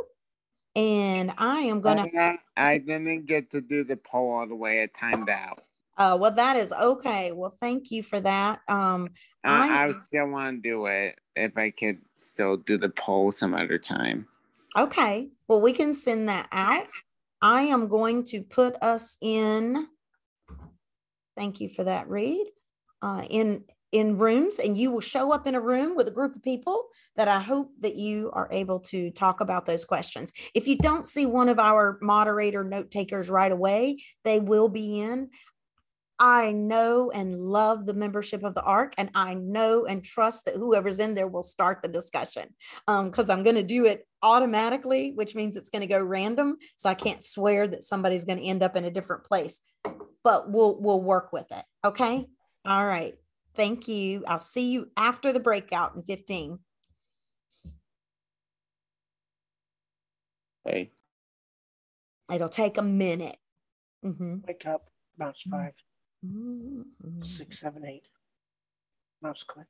Speaker 1: And I am going to.
Speaker 5: I didn't get to do the poll all the way. I timed out.
Speaker 1: Well, that is okay. Well, thank you for that.
Speaker 5: I still want to do it if I could still do the poll some other time.
Speaker 1: Okay. Well, we can send that out. I am going to put us in. Thank you for that, Reed. In rooms, and you will show up in a room with a group of people that I hope that you are able to talk about those questions. If you don't see one of our moderator note takers right away, they will be in. I know and love the membership of the ARC, and I know and trust that whoever's in there will start the discussion, because I'm going to do it automatically, which means it's going to go random. So I can't swear that somebody's going to end up in a different place, but we'll work with it. Okay. All right. Thank you. I'll see you after the breakout in 15.
Speaker 5: Hey.
Speaker 1: It'll take a minute.
Speaker 3: Wake up. Mouse 5. 6, 7, 8. Mouse click.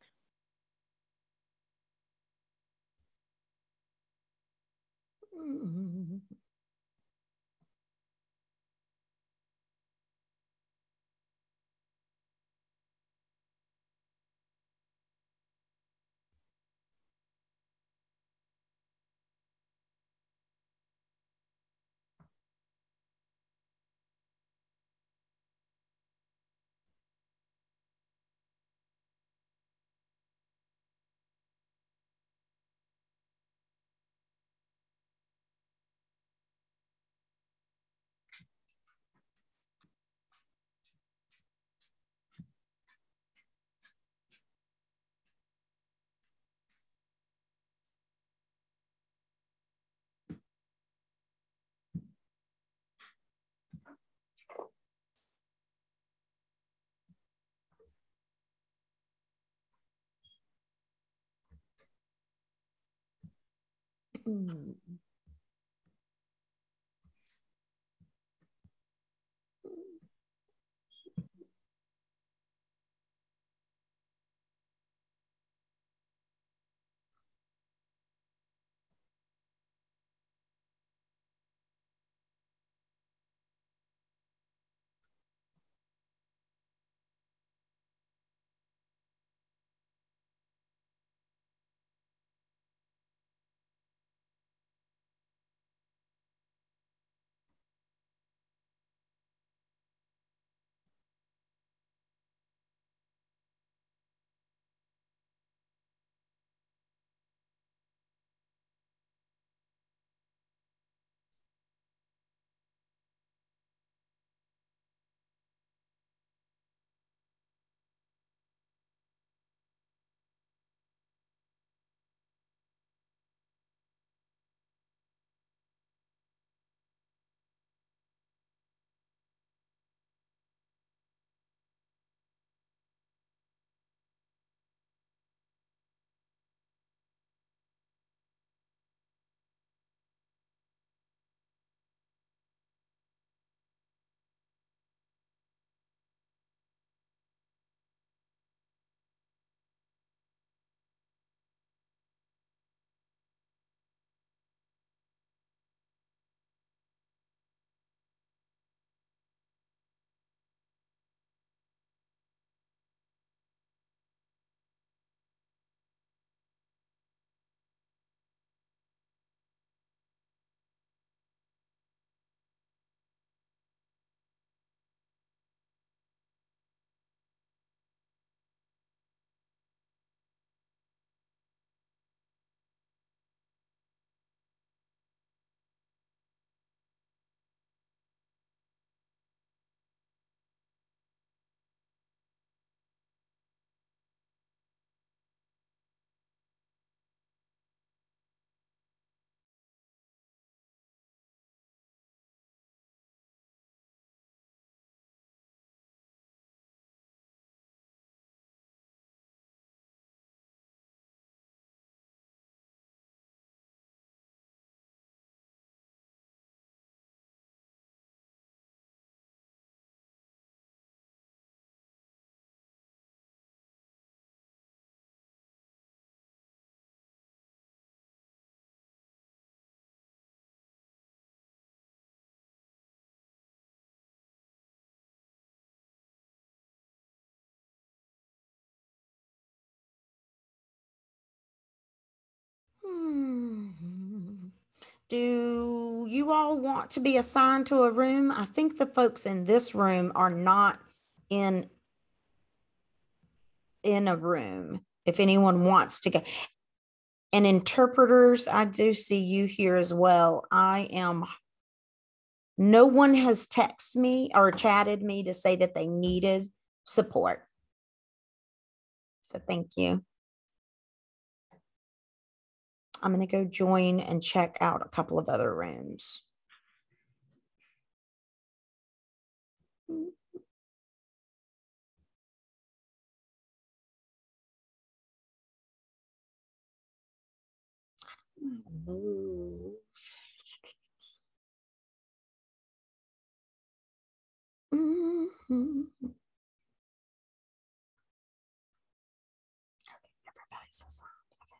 Speaker 1: Do you all want to be assigned to a room? I think the folks in this room are not in a room. If anyone wants to go. And interpreters, I do see you here as well. No one has texted me or chatted me to say that they needed support. So thank you. I'm going to go join and check out a couple of other rooms. Move. Mm-hmm. Okay, everybody's assigned. Okay.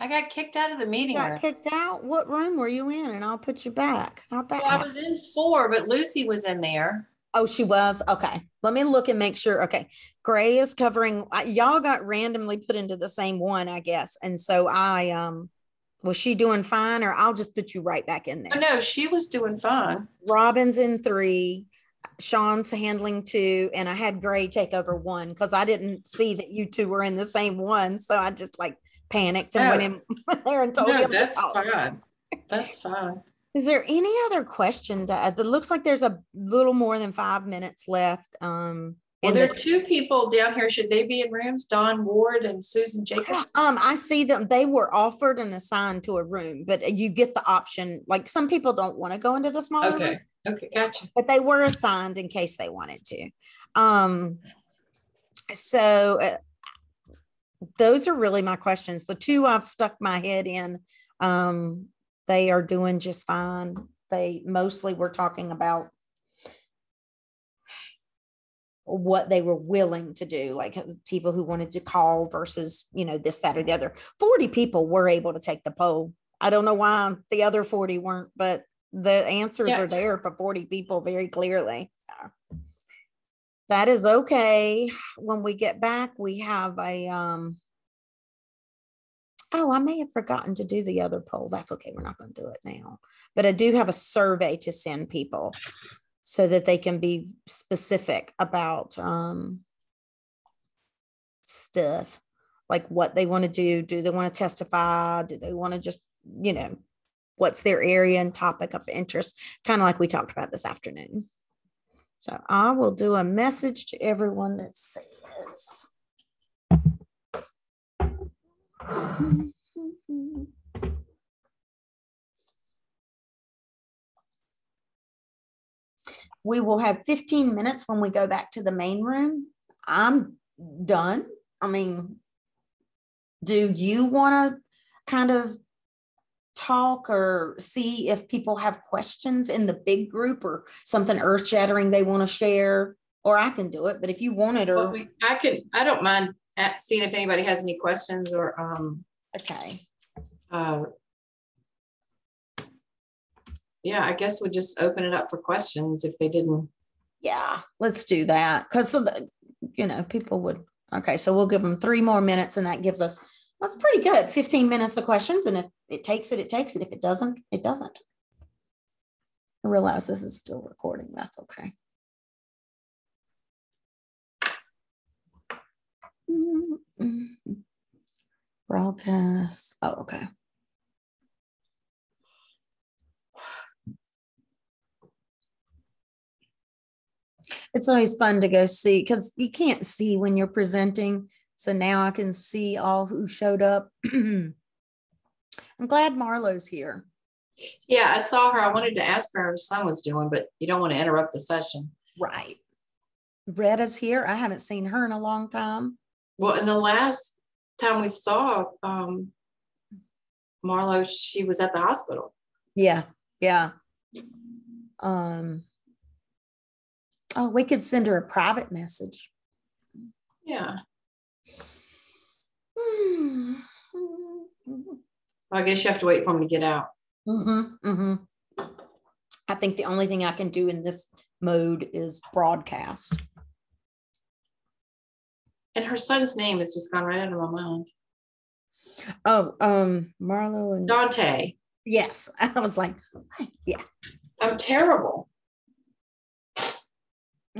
Speaker 2: I got kicked out of the meeting
Speaker 1: Got
Speaker 2: room.
Speaker 1: kicked out? What room were you in? And I'll put you back. How'd that
Speaker 2: Well, I
Speaker 1: happen?
Speaker 2: was in 4, but Lucy was in there.
Speaker 1: Oh, she was? Okay. Let me look and make sure. Okay. Gray is covering. Y'all got randomly put into the same one, I guess. And so was she doing fine, or I'll just put you right back in there?
Speaker 2: Oh, no, she was doing fine.
Speaker 1: Robin's in 3. Sean's handling 2, and I had Gray take over 1 because I didn't see that you two were in the same one. So I just panicked and went in there and told him to talk.
Speaker 2: That's fine. That's fine.
Speaker 1: Is there any other question to add? It looks like there's a little more than 5 minutes left.
Speaker 2: Well, there are 2 people down here. Should they be in rooms? Don Ward and Susan Jacobs?
Speaker 1: I see them. They were offered and assigned to a room, but you get the option. Like some people don't want to go into the smaller room.
Speaker 2: Okay, gotcha.
Speaker 1: But they were assigned in case they wanted to. So those are really my questions. The 2 I've stuck my head in, they are doing just fine. They mostly were talking about what they were willing to do, like people who wanted to call versus, this, that, or the other. 40 people were able to take the poll. I don't know why the other 40 weren't, but the answers are there for 40 people very clearly. So that is okay. When we get back, we have a, oh, I may have forgotten to do the other poll. That's okay. We're not going to do it now, but I do have a survey to send people so that they can be specific about stuff. like what they want to do. Do they want to testify? Do they want to just, you know, what's their area and topic of interest? Kind of like we talked about this afternoon. So I will do a message to everyone that says. We will have 15 minutes when we go back to the main room. I'm done. I mean, do you want to kind of talk or see if people have questions in the big group or something earth-shattering they want to share? Or I can do it, but if you want it, or
Speaker 2: well, I don't mind seeing if anybody has any questions or
Speaker 1: okay.
Speaker 2: Yeah, I guess we'll just open it up for questions if they didn't.
Speaker 1: Yeah, let's do that. Because so that, you know, people would, okay, so we'll give them 3 more minutes and that gives us, that's pretty good, 15 minutes of questions. And if it takes it, it takes it. If it doesn't, it doesn't. I realize this is still recording. That's okay. Broadcast. Oh, okay. It's always fun to go see because you can't see when you're presenting. So now I can see all who showed up. I'm glad Marlo's here.
Speaker 2: Yeah, I saw her. I wanted to ask her how her son was doing, but you don't want to interrupt the session.
Speaker 1: Right. Retta's here. I haven't seen her in a long time.
Speaker 2: Well, in the last time we saw Marlo, she was at the hospital.
Speaker 1: Yeah. Yeah. Oh, we could send her a private message.
Speaker 2: Yeah. I guess you have to wait for him to get out.
Speaker 1: I think the only thing I can do in this mode is broadcast.
Speaker 2: And her son's name has just gone right out of my mind.
Speaker 1: Oh, Marlo and
Speaker 2: Dante.
Speaker 1: Yes. I was like, yeah.
Speaker 2: I'm terrible.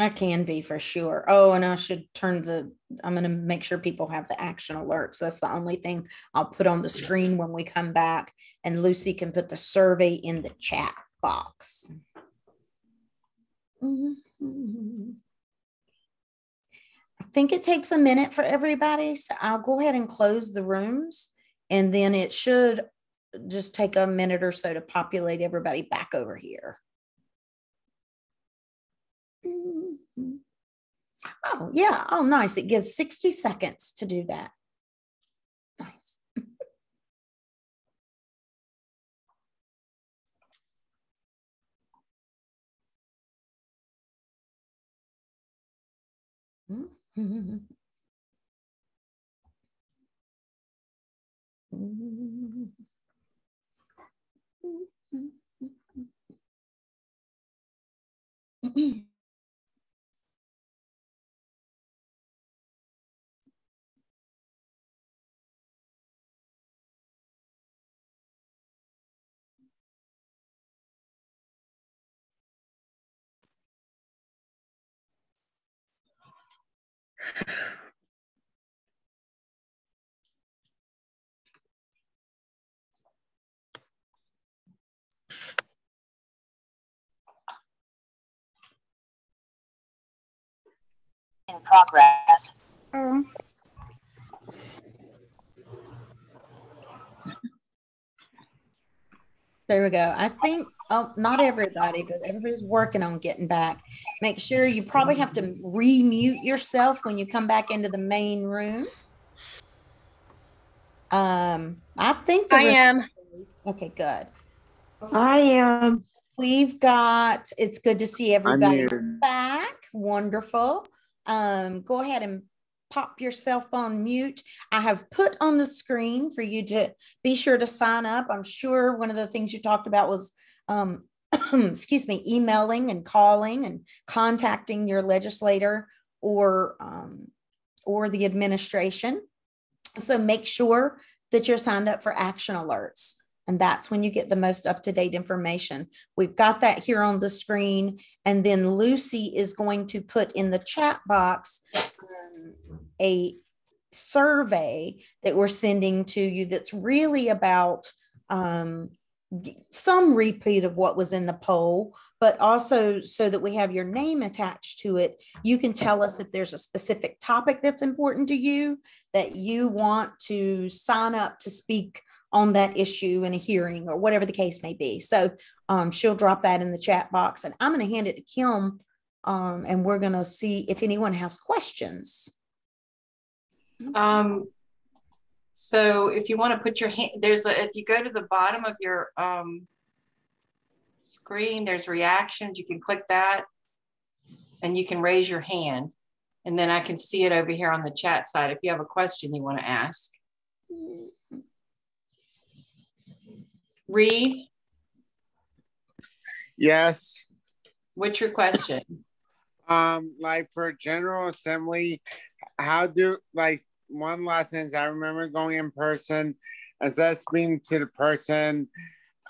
Speaker 1: I can be for sure. Oh, and I should turn I'm going to make sure people have the action alerts. That's the only thing I'll put on the screen when we come back. And Lucy can put the survey in the chat box. I think it takes a minute for everybody. So I'll go ahead and close the rooms. And then it should just take a minute or so to populate everybody back over here. Oh, yeah. Oh, nice. It gives 60 seconds to do that. Nice.
Speaker 12: In progress.
Speaker 1: There we go. I think, oh, not everybody, but everybody's working on getting back. Make sure you probably have to remute yourself when you come back into the main room. I think
Speaker 12: I am.
Speaker 1: Okay, good.
Speaker 3: I am.
Speaker 1: We've got, it's good to see everybody back. Wonderful. Go ahead and pop yourself on mute. I have put on the screen for you to be sure to sign up. I'm sure one of the things you talked about was, excuse me, emailing and calling and contacting your legislator or the administration. So make sure that you're signed up for action alerts. And that's when you get the most up-to-date information. We've got that here on the screen. And then Lucy is going to put in the chat box a survey that we're sending to you that's really about some repeat of what was in the poll, but also so that we have your name attached to it. You can tell us if there's a specific topic that's important to you that you want to sign up to speak on that issue in a hearing or whatever the case may be. So she'll drop that in the chat box, and I'm going to hand it to Kim, and we're going to see if anyone has questions.
Speaker 2: So if you want to put your hand, if you go to the bottom of your screen, there's reactions. You can click that and you can raise your hand, and then I can see it over here on the chat side if you have a question you want to ask. Reed?
Speaker 5: Yes.
Speaker 2: What's your question?
Speaker 5: Like for General Assembly, how do, like, one lesson is I remember going in person, instead of speaking to the person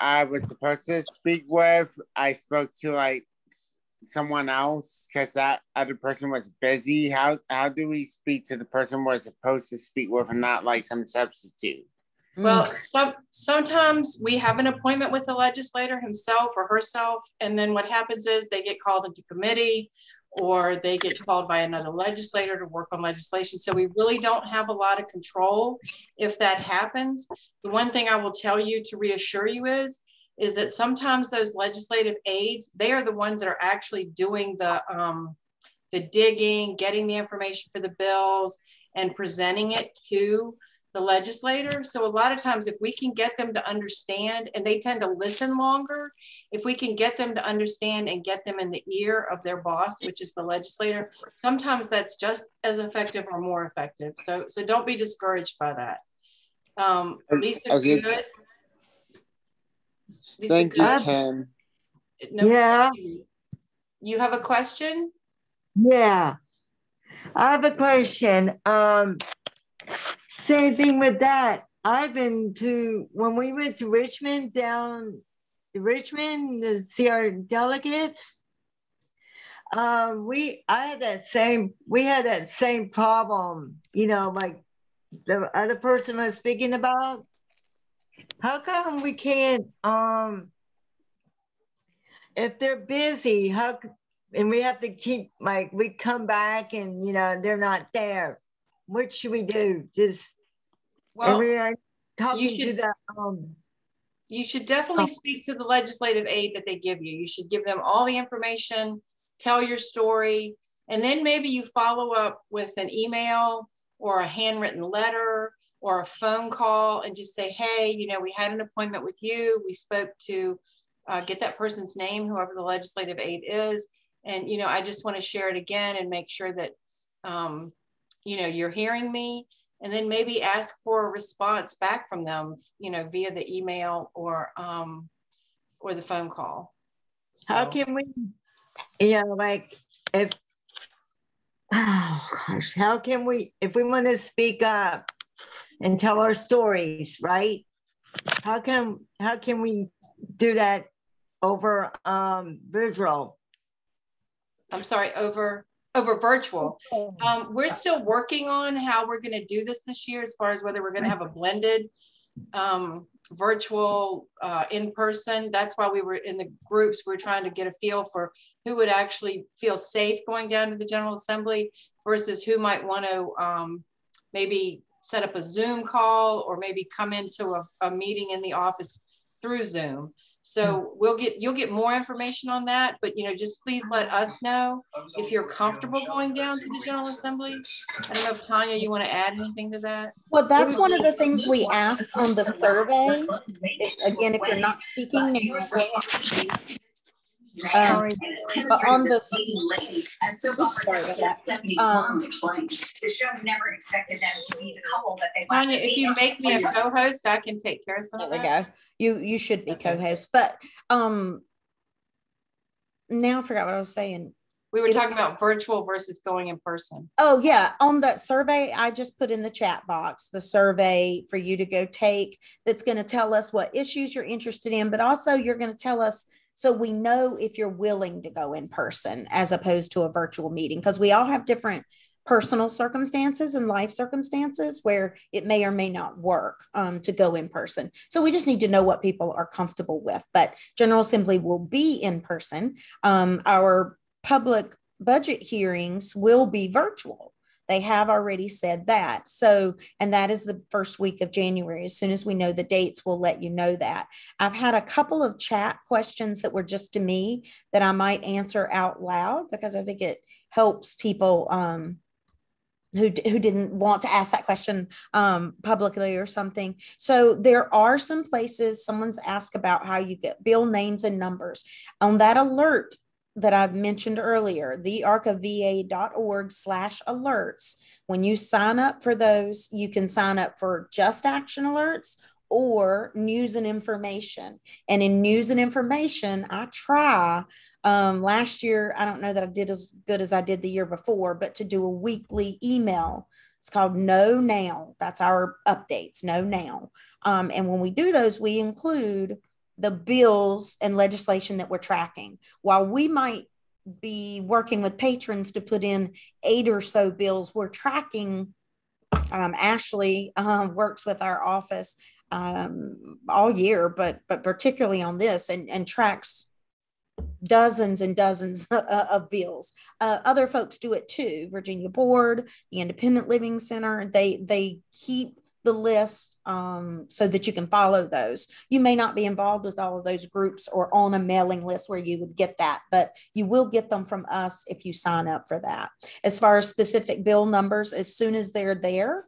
Speaker 5: I was supposed to speak with, I spoke to like someone else because that other person was busy. How do we speak to the person we're supposed to speak with and not like some substitute?
Speaker 2: Well, sometimes we have an appointment with the legislator himself or herself, and then what happens is they get called into committee or they get called by another legislator to work on legislation. So we really don't have a lot of control if that happens. The one thing I will tell you to reassure you is that sometimes those legislative aides, they are the ones that are actually doing the digging, getting the information for the bills and presenting it to the legislator. So a lot of times if we can get them to understand, and they tend to listen longer, if we can get them to understand and get them in the ear of their boss, which is the legislator, sometimes that's just as effective or more effective. So don't be discouraged by that. Lisa,
Speaker 5: okay.
Speaker 2: good. Lisa,
Speaker 5: Thank you,
Speaker 2: good?
Speaker 5: Kim.
Speaker 2: No,
Speaker 13: yeah.
Speaker 2: You have a question?
Speaker 13: Yeah. I have a question. Same thing with that. When we went to Richmond, down to Richmond to see our delegates, we had that same problem, like the other person was speaking about. How come we can't, if they're busy, and we have to keep, like, we come back and, they're not there. What should we do?
Speaker 2: Well,
Speaker 13: you
Speaker 2: should definitely speak to the legislative aid that they give you. You should give them all the information, tell your story, and then maybe you follow up with an email or a handwritten letter or a phone call and just say, hey, we had an appointment with you. We spoke to get that person's name, whoever the legislative aid is. And, I just want to share it again and make sure that, you're hearing me, and then maybe ask for a response back from them, via the email or the phone call. So.
Speaker 13: How can we, how can we, if we want to speak up and tell our stories, right? How can we do that over virtual?
Speaker 2: I'm sorry, over virtual. We're still working on how we're going to do this year, as far as whether we're going to have a blended virtual in person. That's why we were in the groups. We're trying to get a feel for who would actually feel safe going down to the General Assembly versus who might want to maybe set up a Zoom call or maybe come into a meeting in the office through Zoom. So you'll get more information on that, but just please let us know if you're comfortable going down to the General Assembly. I don't know if Tanya, you want to add anything to that?
Speaker 1: Well, that's one of the things we asked on the survey. Again, if you're not speaking now, on the
Speaker 2: Tanya, if you make me a co-host, I can take care of some of that.
Speaker 1: There we go. You should be co-host, but now I forgot what I was saying.
Speaker 2: We were talking about virtual versus going in person.
Speaker 1: Oh yeah, on that survey I just put in the chat box, the survey for you to go take, that's going to tell us what issues you're interested in, but also you're going to tell us so we know if you're willing to go in person as opposed to a virtual meeting, because we all have different personal circumstances and life circumstances where it may or may not work to go in person. So we just need to know what people are comfortable with. But General Assembly will be in person. Our public budget hearings will be virtual. They have already said that. So, and that is the first week of January. As soon as we know the dates, we'll let you know that. I've had a couple of chat questions that were just to me that I might answer out loud because I think it helps people who didn't want to ask that question publicly or something. So there are some places someone's asked about how you get bill names and numbers. On that alert that I've mentioned earlier, thearcava.org/alerts. When you sign up for those, you can sign up for just action alerts or news and information. And in news and information, I try last year, I don't know that I did as good as I did the year before, but to do a weekly email. It's called Know Now. That's our updates, Know Now. And when we do those, we include the bills and legislation that we're tracking. While we might be working with patrons to put in 8 or so bills, we're tracking. Ashley works with our office all year, but particularly on this and tracks dozens and dozens of bills. Other folks do it too. Virginia Board, the Independent Living Center, they keep the list so that you can follow those. You may not be involved with all of those groups or on a mailing list where you would get that, but you will get them from us if you sign up for that. As far as specific bill numbers, as soon as they're there,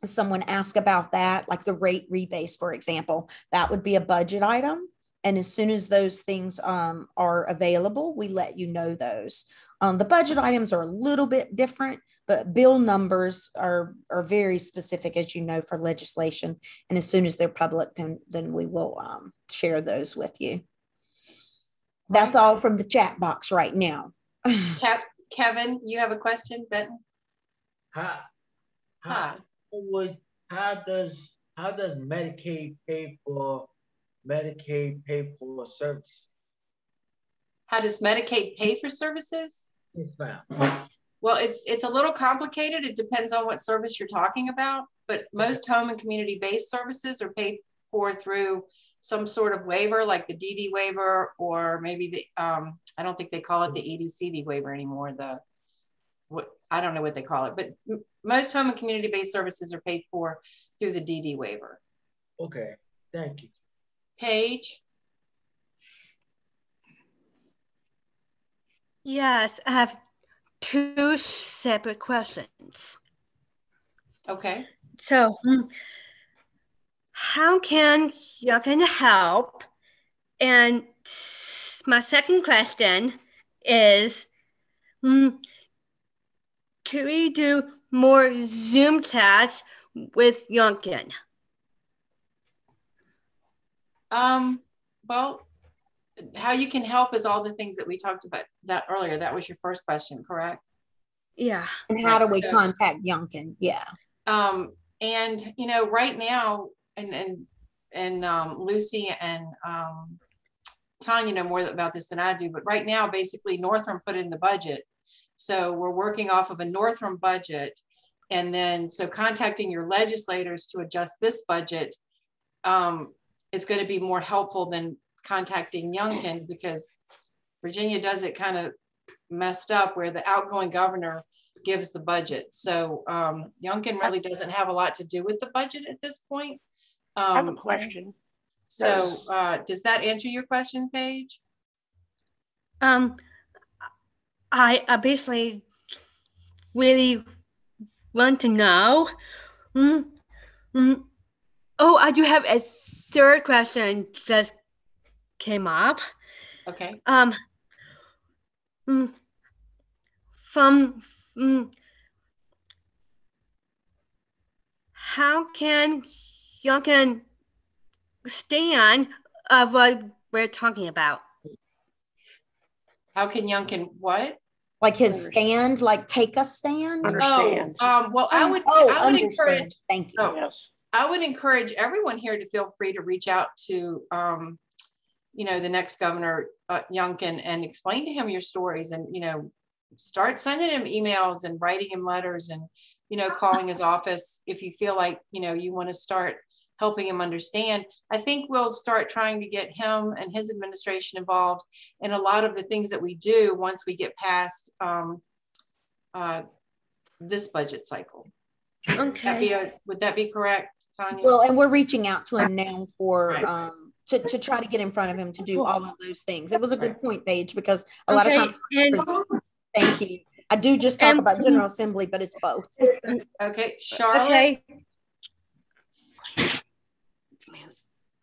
Speaker 1: someone asked about that, like the rate rebase, for example, that would be a budget item. And as soon as those things are available, we let you know those. The budget items are a little bit different, but bill numbers are very specific, as you know, for legislation. And as soon as they're public, then we will share those with you. That's all from the chat box right now.
Speaker 2: Kevin, you have a question, Benton?
Speaker 14: How does Medicaid pay for service?
Speaker 2: How does Medicaid pay for services?
Speaker 14: Yes, ma'am.
Speaker 2: Well, it's a little complicated. It depends on what service you're talking about, but most home and community-based services are paid for through some sort of waiver, like the DD waiver, or maybe the I don't think they call it the EDCD waiver anymore. I don't know what they call it, but most home and community-based services are paid for through the DD waiver.
Speaker 14: Okay, thank you.
Speaker 2: Paige?
Speaker 15: Yes, I have 2 separate questions.
Speaker 2: Okay.
Speaker 15: So, how can you help? And my second question is, could we do more Zoom chats with Youngkin?
Speaker 2: Well, how you can help is all the things that we talked about that earlier. That was your first question, correct?
Speaker 15: Yeah.
Speaker 1: And how do we contact Youngkin? Yeah.
Speaker 2: And you know, right now, and Lucy and Tanya know more about this than I do, but right now, basically Northam put in the budget. So we're working off of a Northam budget. And then, so contacting your legislators to adjust this budget is going to be more helpful than contacting Youngkin, because Virginia does it kind of messed up where the outgoing governor gives the budget. So Youngkin really doesn't have a lot to do with the budget at this point.
Speaker 3: I have a question.
Speaker 2: So does that answer your question, Paige?
Speaker 15: I basically really want to know. Oh, I do have a third question just came up.
Speaker 2: Okay.
Speaker 15: How can Youngkin stand of what we're talking about?
Speaker 2: How can Youngkin what?
Speaker 1: Like his stand, like take a stand?
Speaker 2: Understand. Well, I would encourage.
Speaker 1: Thank you.
Speaker 3: Yes.
Speaker 2: I would encourage everyone here to feel free to reach out to, you know, the next governor, Youngkin, and explain to him your stories, and, you know, start sending him emails and writing him letters and, you know, calling his office if you feel like, you know, you want to start helping him understand. I think we'll start trying to get him and his administration involved in a lot of the things that we do once we get past this budget cycle.
Speaker 15: Okay.
Speaker 2: Would that be correct, Tanya?
Speaker 1: Well, and we're reaching out to him now for to try to get in front of him to do all of those things. It was a good point, Paige, because a lot of times, thank you. I do just talk about General Assembly, but it's both.
Speaker 2: Okay, Charlotte.
Speaker 16: Okay.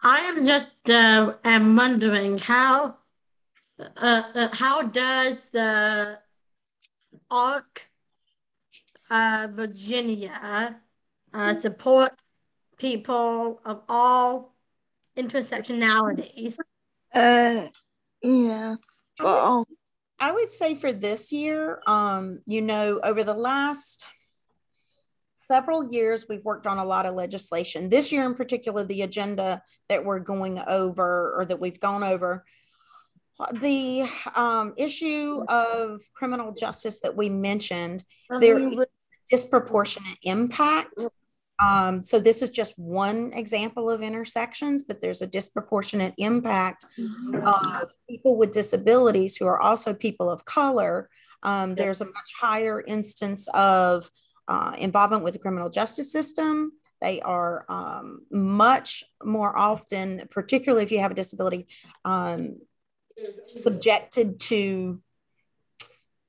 Speaker 16: I am just am wondering how does ARC Virginia support people of all intersectionalities?
Speaker 1: Yeah. Well, I would say for this year, you know, over the last several years, we've worked on a lot of legislation. This year in particular, the agenda that we're going over, or that we've gone over, the issue of criminal justice that we mentioned, there is disproportionate impact. So this is just one example of intersections, but there's a disproportionate impact of people with disabilities who are also people of color. There's a much higher instance of involvement with the criminal justice system. They are much more often, particularly if you have a disability, subjected to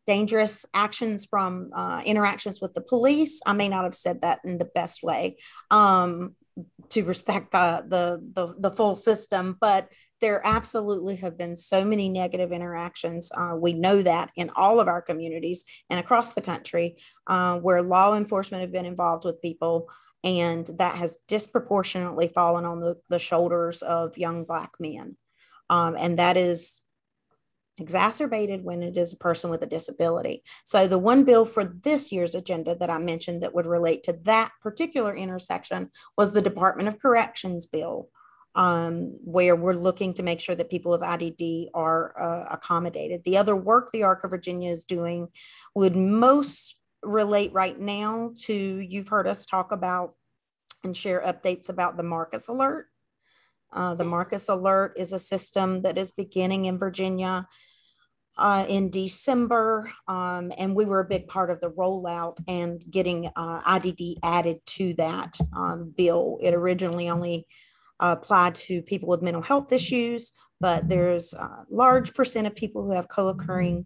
Speaker 1: dangerous actions from interactions with the police. I may not have said that in the best way to respect the full system, but there absolutely have been so many negative interactions. We know that in all of our communities and across the country where law enforcement have been involved with people, and that has disproportionately fallen on the shoulders of young Black men. And that is exacerbated when it is a person with a disability. So the one bill for this year's agenda that I mentioned that would relate to that particular intersection was the Department of Corrections bill, where we're looking to make sure that people with IDD are accommodated. The other work the ARC of Virginia is doing would most relate right now to, you've heard us talk about and share updates about the Marcus Alert. The Marcus Alert is a system that is beginning in Virginia in December, and we were a big part of the rollout and getting IDD added to that bill. It originally only applied to people with mental health issues, but there's a large percent of people who have co-occurring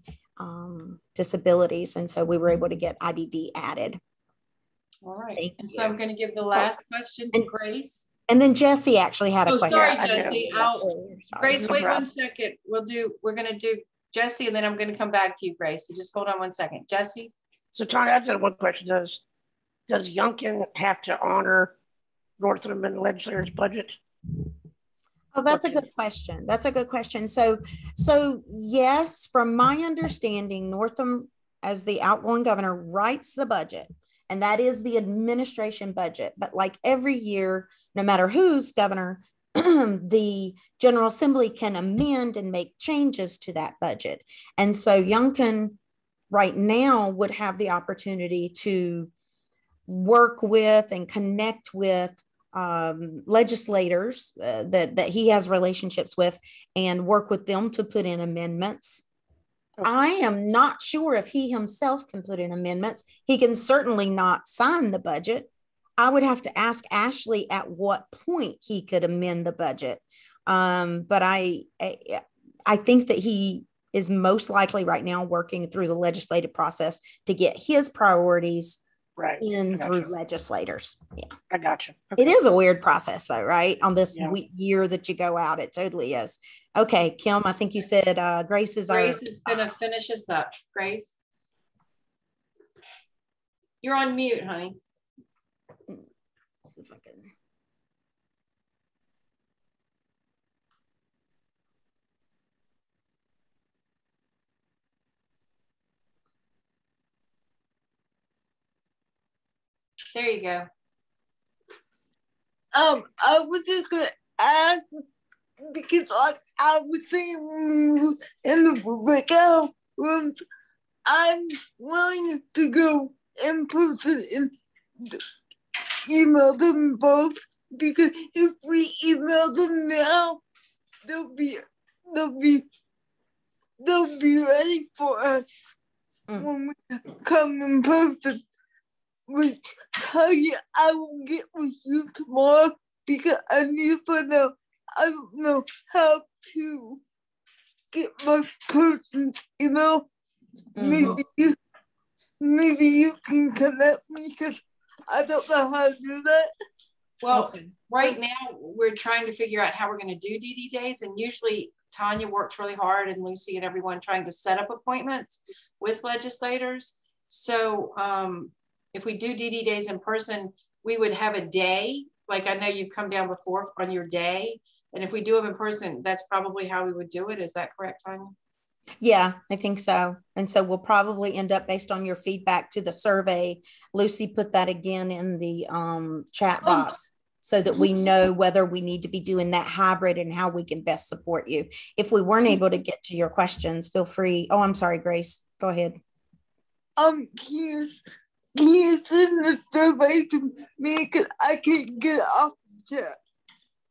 Speaker 1: disabilities, and so we were able to get IDD added.
Speaker 2: All right, and so I'm going to give the last question to Grace.
Speaker 1: And then Jesse actually had a question.
Speaker 2: Sorry, Jesse. Grace, wait 1 second. We're going to do Jesse, and then I'm going to come back to you, Grace. So just hold on 1 second. Jesse?
Speaker 3: So, Tony, I just have one question. Does Youngkin have to honor Northam legislators' budget?
Speaker 1: Oh, that's a good question. That's a good question. So yes, from my understanding, Northam, as the outgoing governor, writes the budget, and that is the administration budget. But like every year, no matter who's governor, the General Assembly can amend and make changes to that budget. And so Youngkin right now would have the opportunity to work with and connect with legislators that he has relationships with and work with them to put in amendments. I am not sure if he himself can put in amendments. He can certainly not sign the budget. I would have to ask Ashley at what point he could amend the budget. But I think that he is most likely right now working through the legislative process to get his priorities in through legislators. Yeah,
Speaker 3: I got you. Okay.
Speaker 1: It is a weird process though, right? On this year that you go out, it totally is. Okay, Kim, I think you said Grace is
Speaker 2: going to finish us up. Grace, you're on mute, honey.
Speaker 1: See if I can.
Speaker 2: There you go.
Speaker 17: I was just gonna ask because like I was seeing in the breakout rooms I'm willing to go in person and email them both, because if we email them now, they'll be ready for us when we come in person. Which tell you I will get with you tomorrow, because I need to know. I don't know how to get my person's email. Maybe you can connect me, because I don't know how to do that.
Speaker 2: Well, right now we're trying to figure out how we're going to do DD days, and usually Tanya works really hard, and Lucy and everyone trying to set up appointments with legislators. So if we do DD days in person, we would have a day. Like I know you've come down before on your day, and if we do them in person, that's probably how we would do it. Is that correct, Tanya?
Speaker 1: Yeah, I think so. And so we'll probably end up, based on your feedback to the survey, Lucy put that again in the chat box so that we know whether we need to be doing that hybrid and how we can best support you. If we weren't able to get to your questions, feel free. Oh, I'm sorry, Grace. Go ahead.
Speaker 17: Can you send the survey to me, because I can't get it off the chat?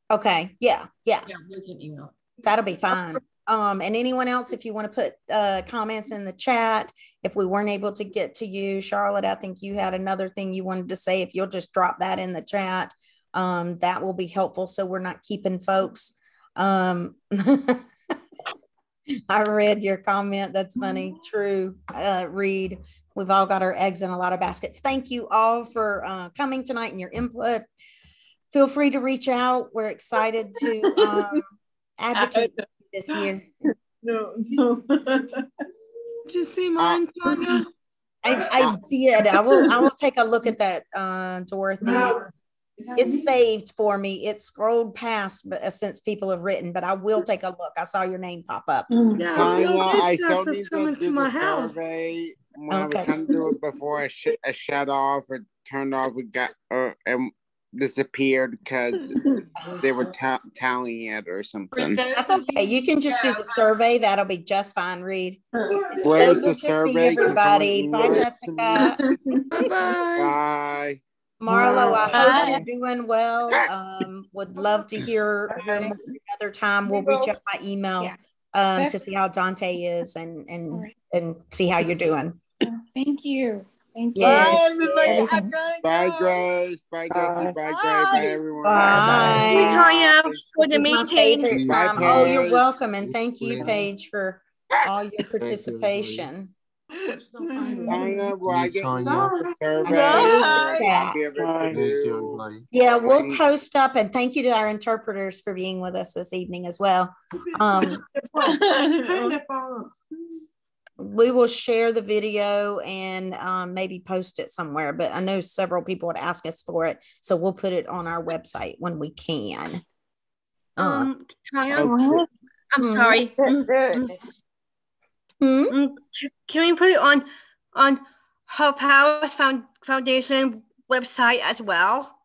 Speaker 1: Okay. Yeah.
Speaker 2: Yeah, we can email.
Speaker 1: That'll be fine. And anyone else, if you want to put comments in the chat, if we weren't able to get to you, Charlotte, I think you had another thing you wanted to say. If you'll just drop that in the chat, that will be helpful, so we're not keeping folks. I read your comment. That's funny. True. Reed, we've all got our eggs in a lot of baskets. Thank you all for coming tonight and your input. Feel free to reach out. We're excited to advocate this year.
Speaker 17: No. Did you see mine, Tanya?
Speaker 1: I did. I will take a look at that, Dorothy. It's saved for me. It scrolled past, but since people have written, but I will take a look. I saw your name pop up.
Speaker 5: Yeah, I still need to do the survey. When I was trying to do it before I shut off or turned off, we got and disappeared because they were tallying it or something.
Speaker 1: That's okay. You can just do the survey. That'll be just fine, Reed.
Speaker 5: Where's the survey?
Speaker 1: Everybody. Bye, Jessica.
Speaker 17: Bye.
Speaker 5: Bye.
Speaker 1: Marlo, I hope you're doing well. Would love to hear another time. We'll reach out by email to see how Dante is and see how you're doing.
Speaker 11: Thank you. Thank you.
Speaker 17: Bye, everybody.
Speaker 5: Bye, Grace. Bye, Jesse. Bye, Grace. Bye, everyone.
Speaker 1: Bye.
Speaker 15: Tanya, for the meeting.
Speaker 1: Oh, you're welcome. And thank you, Paige, for all your participation. Yeah, we'll post up, and thank you to our interpreters for being with us this evening as well. We will share the video and maybe post it somewhere, but I know several people would ask us for it, so we'll put it on our website when we can.
Speaker 15: Tanya, I'm sorry. Can we put it on Hope House Foundation website as well?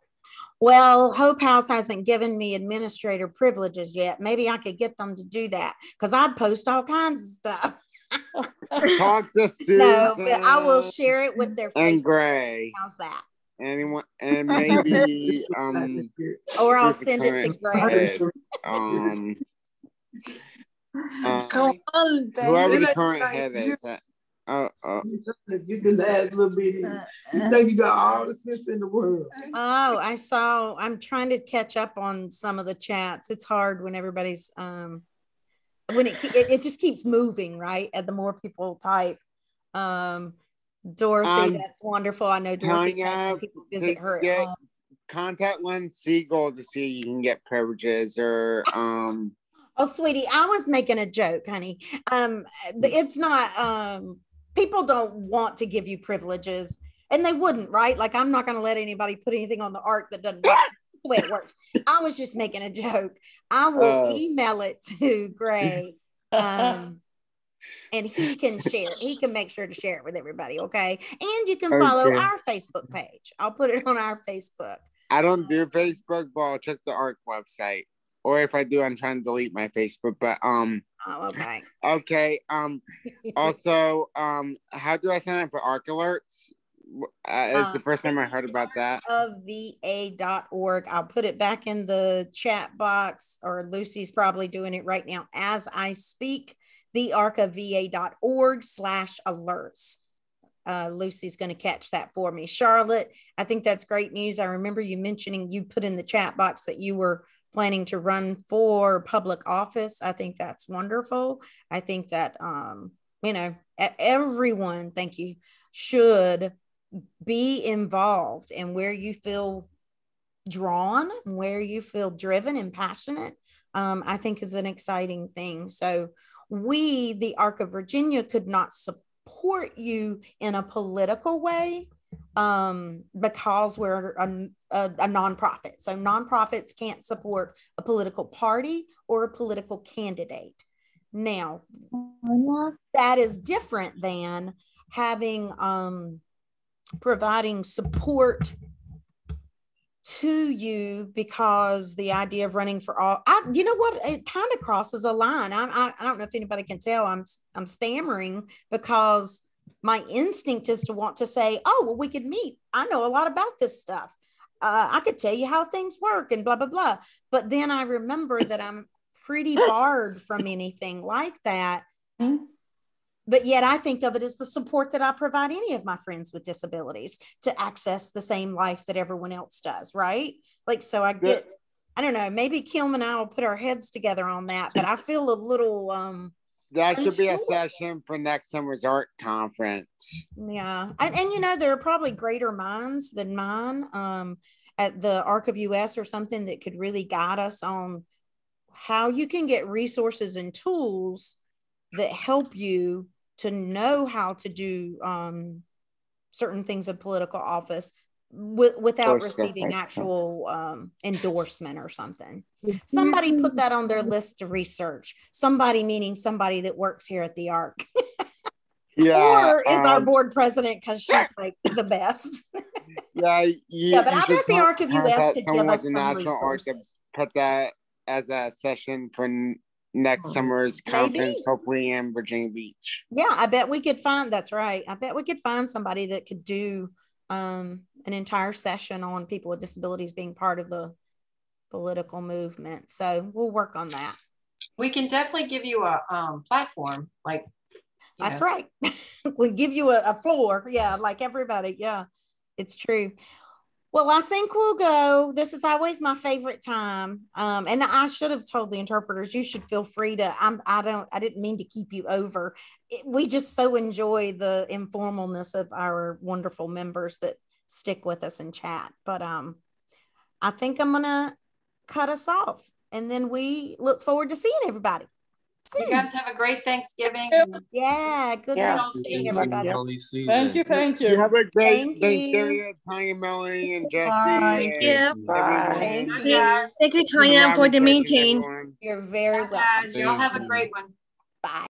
Speaker 1: Well, Hope House hasn't given me administrator privileges yet. Maybe I could get them to do that, because I'd post all kinds of stuff.
Speaker 5: Talk to Susan.
Speaker 1: No, but I will share it with their
Speaker 5: and Gray.
Speaker 1: How's that?
Speaker 5: Anyone, and maybe
Speaker 1: or I'll send it to Gray.
Speaker 17: Come on,
Speaker 5: whoever the current head is.
Speaker 17: You the last little bit. You think you got all the sense in the world.
Speaker 1: Oh, I'm trying to catch up on some of the chats. It's hard when everybody's when it just keeps moving, right? And the more people type. Dorothy, that's wonderful. I know Dorothy has people visit her at home.
Speaker 5: Contact Lynn Siegel to see if you can get privileges or
Speaker 1: Oh, sweetie, I was making a joke, honey. It's not people don't want to give you privileges, and they wouldn't, right? Like, I'm not going to let anybody put anything on the arc that doesn't work. That's the way it works. I was just making a joke. I will email it to Gray, and he can share it. He can make sure to share it with everybody, okay? And you can follow our Facebook page. I'll put it on our Facebook.
Speaker 5: I don't do Facebook, but I'll check the ARC website. or if I do, I'm trying to delete my Facebook. But
Speaker 1: Oh, okay.
Speaker 5: Okay. Also, how do I sign up for ARC alerts? It's the first time I heard about that.
Speaker 1: Of va.org. I'll put it back in the chat box, or Lucy's probably doing it right now as I speak. The arcofva.org/alerts. Lucy's going to catch that for me. Charlotte, I think that's great news. I remember you mentioning, you put in the chat box that you were planning to run for public office. I think that's wonderful. I think that, you know, everyone, thank you, should be involved in where you feel drawn, where you feel driven and passionate. I think is an exciting thing. So we, the Arc of Virginia, could not support you in a political way because we're a nonprofit. So nonprofits can't support a political party or a political candidate. Now, that is different than having providing support to you, because the idea of running for all, you know what, it kind of crosses a line. I don't know if anybody can tell I'm stammering, because my instinct is to want to say, oh, well, we could meet. I know a lot about this stuff. I could tell you how things work and blah, blah, blah. But then I remember that I'm pretty barred from anything like that. But yet I think of it as the support that I provide any of my friends with disabilities to access the same life that everyone else does, right? Like, so I get, I don't know, maybe Kim and I will put our heads together on that, but I feel a little
Speaker 5: that should be a session for next summer's art conference.
Speaker 1: Yeah. And you know, there are probably greater minds than mine at the Arc of US or something that could really guide us on how you can get resources and tools that help you to know how to do certain things in political office without receiving actual endorsement or something. Somebody put that on their list to research. Somebody meaning somebody that works here at the ARC.
Speaker 5: Yeah,
Speaker 1: or is our board president, because she's like the best.
Speaker 5: Yeah,
Speaker 1: but I bet the Arc of US could give us some resources.
Speaker 5: Put that as a session for next summer's conference, hopefully in Virginia Beach.
Speaker 1: Yeah, I bet we could find, that's right. I bet we could find somebody that could do an entire session on people with disabilities being part of the political movement. So we'll work on that.
Speaker 2: We can definitely give you a platform, like.
Speaker 1: That's right. We'll give you a floor. Yeah, like everybody. Yeah, it's true. Well, I think we'll go. This is always my favorite time. And I should have told the interpreters, you should feel free to, I didn't mean to keep you over. We just so enjoy the informalness of our wonderful members that stick with us and chat. But I think I'm going to cut us off, and then we look forward to seeing everybody.
Speaker 2: You guys have a great Thanksgiving.
Speaker 1: Yeah, good Thanksgiving, everybody.
Speaker 9: Thank you.
Speaker 5: You have a great Thanksgiving, Tanya, Melanie, and Jesse.
Speaker 16: Thank you.
Speaker 1: Thank you.
Speaker 15: Thank you, Tanya, for the meeting.
Speaker 1: You're very welcome.
Speaker 2: Y'all have a great one.
Speaker 1: Bye.